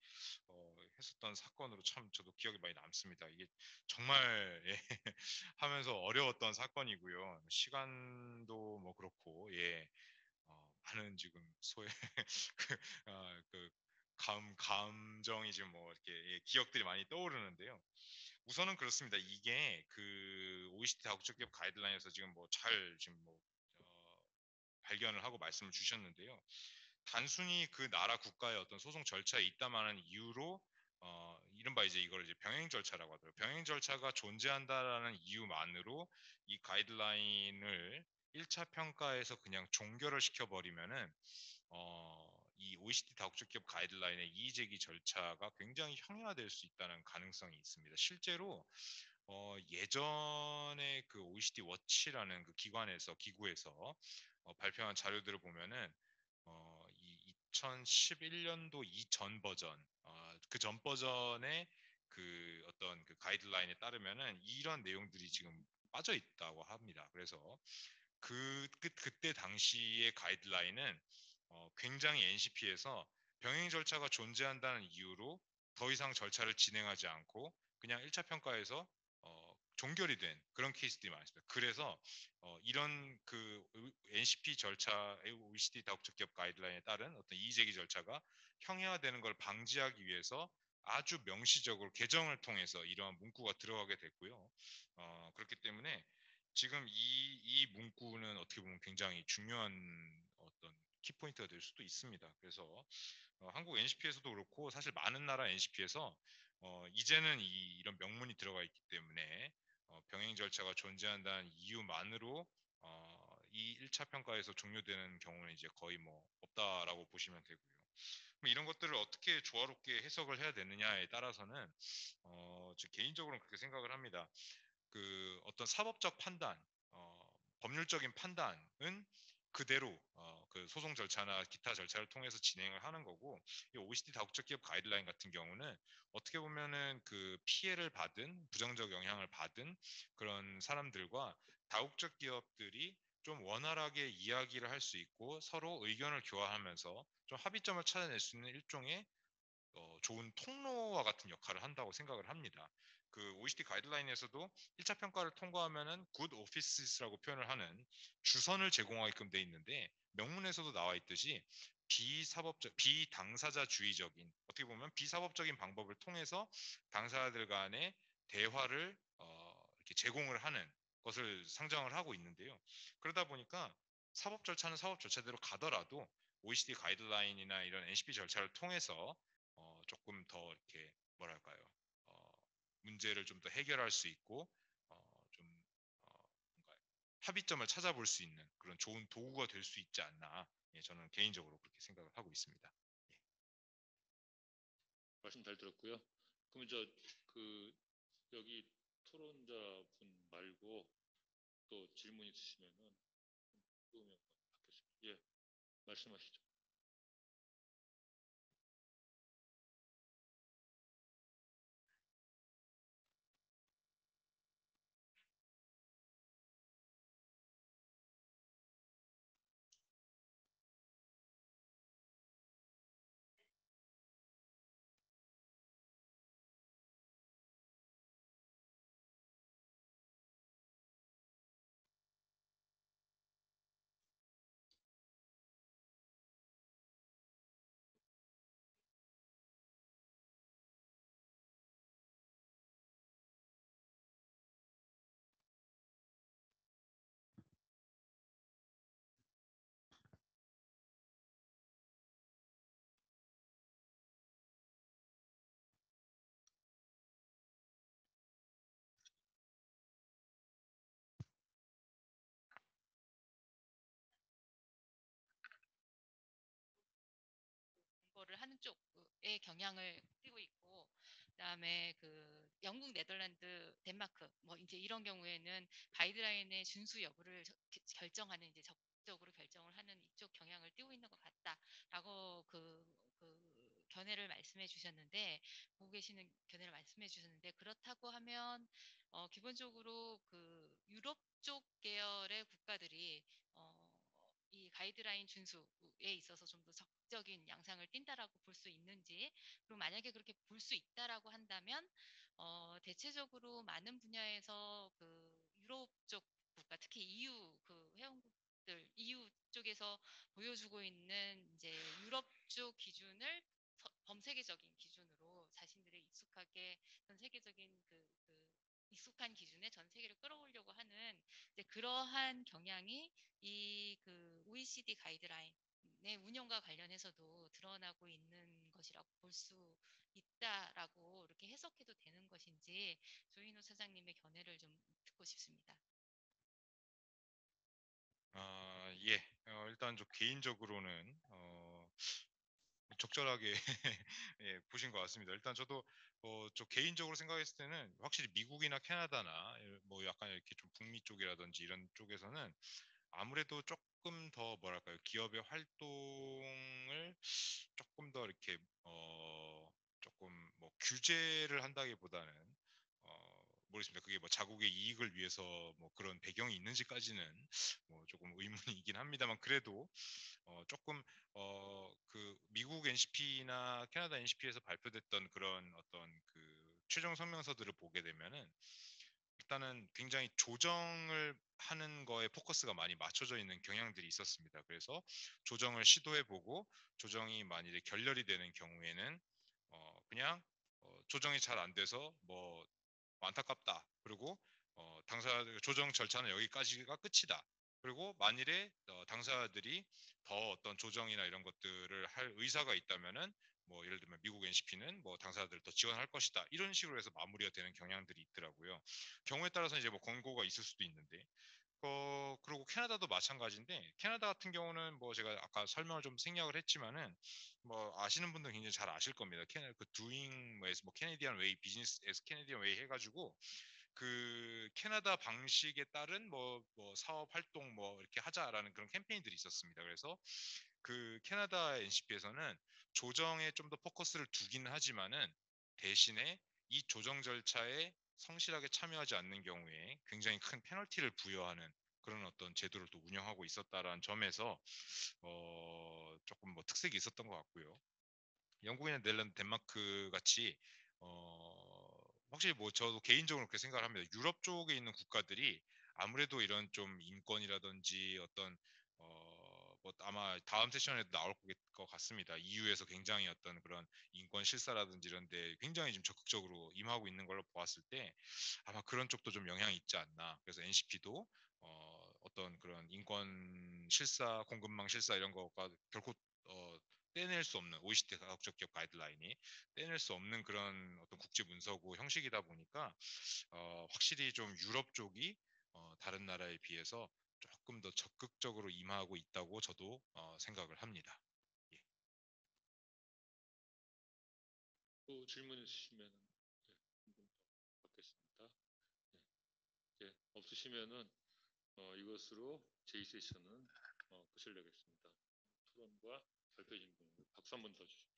했었던 사건으로 참 저도 기억이 많이 남습니다. 이게 정말 예, 하면서 어려웠던 사건이고요. 시간도 뭐 그렇고 예, 많은 지금 그, 그 감정이 지금 뭐 이렇게 예, 기억들이 많이 떠오르는데요. 우선은 그렇습니다. 이게 그 OECD 다국적 기업 가이드라인에서 지금 뭐 잘 지금 뭐 발견을 하고 말씀을 주셨는데요. 단순히 그 나라 국가의 어떤 소송 절차에 있다마는 이유로 이른바 이제 이걸 이제 병행 절차라고 하더라고요. 병행 절차가 존재한다라는 이유만으로 이 가이드라인을 1차 평가에서 그냥 종결을 시켜버리면은 이 OECD 다국적 기업 가이드라인의 이의제기 절차가 굉장히 형해화될 수 있다는 가능성이 있습니다. 실제로 예전에 그 OECD 워치라는 그 기구에서 발표한 자료들을 보면은 이 2011년도 이전 버전, 그 전 버전의 그 어떤 그 가이드라인에 따르면은 이런 내용들이 지금 빠져 있다고 합니다. 그래서 그때 당시의 가이드라인은 굉장히 NCP에서 병행 절차가 존재한다는 이유로 더 이상 절차를 진행하지 않고 그냥 1차 평가에서 종결이 된 그런 케이스들이 많습니다. 그래서 이런 그 NCP 절차, OECD 다국적 기업 가이드라인에 따른 어떤 이의제기 절차가 형해화되는 걸 방지하기 위해서 아주 명시적으로 개정을 통해서 이러한 문구가 들어가게 됐고요. 그렇기 때문에 지금 이 문구는 어떻게 보면 굉장히 중요한 어떤 키포인트가 될 수도 있습니다. 그래서 한국 NCP에서도 그렇고 사실 많은 나라 NCP에서 이제는 이런 명문이 들어가 있기 때문에 병행 절차가 존재한다는 이유만으로 이 1차 평가에서 종료되는 경우는 이제 거의 뭐 없다라고 보시면 되고요. 이런 것들을 어떻게 조화롭게 해석을 해야 되느냐에 따라서는 저 개인적으로는 그렇게 생각을 합니다. 그 어떤 사법적 판단, 법률적인 판단은 그대로 그 소송 절차나 기타 절차를 통해서 진행을 하는 거고 이 OECD 다국적 기업 가이드라인 같은 경우는 어떻게 보면은 그 피해를 받은 부정적 영향을 받은 그런 사람들과 다국적 기업들이 좀 원활하게 이야기를 할 수 있고 서로 의견을 교환하면서 좀 합의점을 찾아낼 수 있는 일종의 좋은 통로와 같은 역할을 한다고 생각을 합니다. 그 OECD 가이드라인에서도 1차 평가를 통과하면은 good offices라고 표현을 하는 주선을 제공하게끔 돼 있는데 명문에서도 나와 있듯이 비당사자주의적인 어떻게 보면 비사법적인 방법을 통해서 당사자들 간의 대화를 이렇게 제공을 하는 것을 상정을 하고 있는데요. 그러다 보니까 사법 절차는 사법 절차대로 가더라도 OECD 가이드라인이나 이런 NCP 절차를 통해서 조금 더 이렇게 뭐랄까요 문제를 좀 더 해결할 수 있고 좀 뭔가 합의점을 찾아볼 수 있는 그런 좋은 도구가 될 수 있지 않나 예, 저는 개인적으로 그렇게 생각을 하고 있습니다. 예. 말씀 잘 들었고요. 그러면 그 여기 토론자 분 말고 또 질문 있으시면은 끄면 받겠습니다. 예, 말씀하시죠. 거를 하는 쪽의 경향을 띠고 있고, 그다음에 그 영국, 네덜란드, 덴마크 뭐 이제 이런 경우에는 가이드라인의 준수 여부를 결정하는 이제 적극적으로 결정을 하는 이쪽 경향을 띠고 있는 것 같다라고 그 견해를 말씀해 주셨는데, 보고 계시는 견해를 말씀해 주셨는데, 그렇다고 하면 기본적으로 그 유럽 쪽 계열의 국가들이 이 가이드라인 준수에 있어서 좀 더 적극적인 양상을 띈다라고 볼 수 있는지, 그리고 만약에 그렇게 볼 수 있다라고 한다면 대체적으로 많은 분야에서 그 유럽 쪽 국가, 특히 EU 그 회원국들, EU 쪽에서 보여주고 있는 이제 유럽 쪽 기준을 범세계적인 기준으로 자신들의 익숙하게 전 세계적인 그 익숙한 기준에 전 세계를 끌어오려고 하는 이제 그러한 경향이 이 그 OECD 가이드라인의 운영과 관련해서도 드러나고 있는 것이라고 볼 수 있다라고 이렇게 해석해도 되는 것인지 조인호 차장님의 견해를 좀 듣고 싶습니다. 예, 일단 좀 개인적으로는 적절하게 예, 보신 것 같습니다. 일단 저도 저 개인적으로 생각했을 때는 확실히 미국이나 캐나다나 뭐 약간 이렇게 좀 북미 쪽이라든지 이런 쪽에서는 아무래도 조금 더 뭐랄까요 기업의 활동을 조금 더 이렇게 조금 뭐 규제를 한다기보다는 모르겠습니다. 그게 뭐 자국의 이익을 위해서 뭐 그런 배경이 있는지까지는 뭐 조금 의문이긴 합니다만 그래도 조금 그 미국 NCP나 캐나다 NCP에서 발표됐던 그런 어떤 그 최종 성명서들을 보게 되면은 일단은 굉장히 조정을 하는 거에 포커스가 많이 맞춰져 있는 경향들이 있었습니다. 그래서 조정을 시도해보고 조정이 만일에 결렬이 되는 경우에는 그냥 조정이 잘 안 돼서 뭐 안타깝다. 그리고 당사 조정 절차는 여기까지가 끝이다. 그리고 만일에 당사자들이 더 어떤 조정이나 이런 것들을 할 의사가 있다면은 뭐 예를 들면 미국 NCP는 뭐 당사자들을 더 지원할 것이다. 이런 식으로 해서 마무리가 되는 경향들이 있더라고요. 경우에 따라서 이제 뭐 권고가 있을 수도 있는데 그리고 캐나다도 마찬가지인데 캐나다 같은 경우는 뭐 제가 아까 설명을 좀 생략을 했지만은 뭐 아시는 분들 굉장히 잘 아실 겁니다. 그 doing 뭐 캐네디안 웨이 비즈니스 에스 캐네디안 웨이 해가지고 그 캐나다 방식에 따른 뭐 사업 활동 뭐 이렇게 하자라는 그런 캠페인들이 있었습니다. 그래서 그 캐나다 NCP에서는 조정에 좀 더 포커스를 두긴 하지만은 대신에 이 조정 절차에 성실하게 참여하지 않는 경우에 굉장히 큰 페널티를 부여하는 그런 어떤 제도를 또 운영하고 있었다라는 점에서 조금 뭐 특색이 있었던 것 같고요. 영국이나 네덜란드, 덴마크 같이 확실히 뭐 저도 개인적으로 그렇게 생각을 합니다. 유럽 쪽에 있는 국가들이 아무래도 이런 좀 인권이라든지 어떤 뭐 아마 다음 세션에도 나올 것 같습니다. EU에서 굉장히 어떤 그런 인권 실사라든지 이런 데 굉장히 좀 적극적으로 임하고 있는 걸로 보았을 때 아마 그런 쪽도 좀 영향이 있지 않나. 그래서 NCP도 어떤 그런 인권 실사, 공급망 실사 이런 거가 결코 떼낼 수 없는 OECD 다각적 기업 가이드라인이 떼낼 수 없는 그런 어떤 국제 문서고 형식이다 보니까 확실히 좀 유럽 쪽이 다른 나라에 비해서 조금 더 적극적으로 임하고 있다고 저도 생각을 합니다. 예. 또 질문 있으시면 한번 더 받겠습니다. 네. 없으시면은 이것으로 제2세션은 끝을 내겠습니다. 토론과 발표 질문 박수 한번 더 주시죠.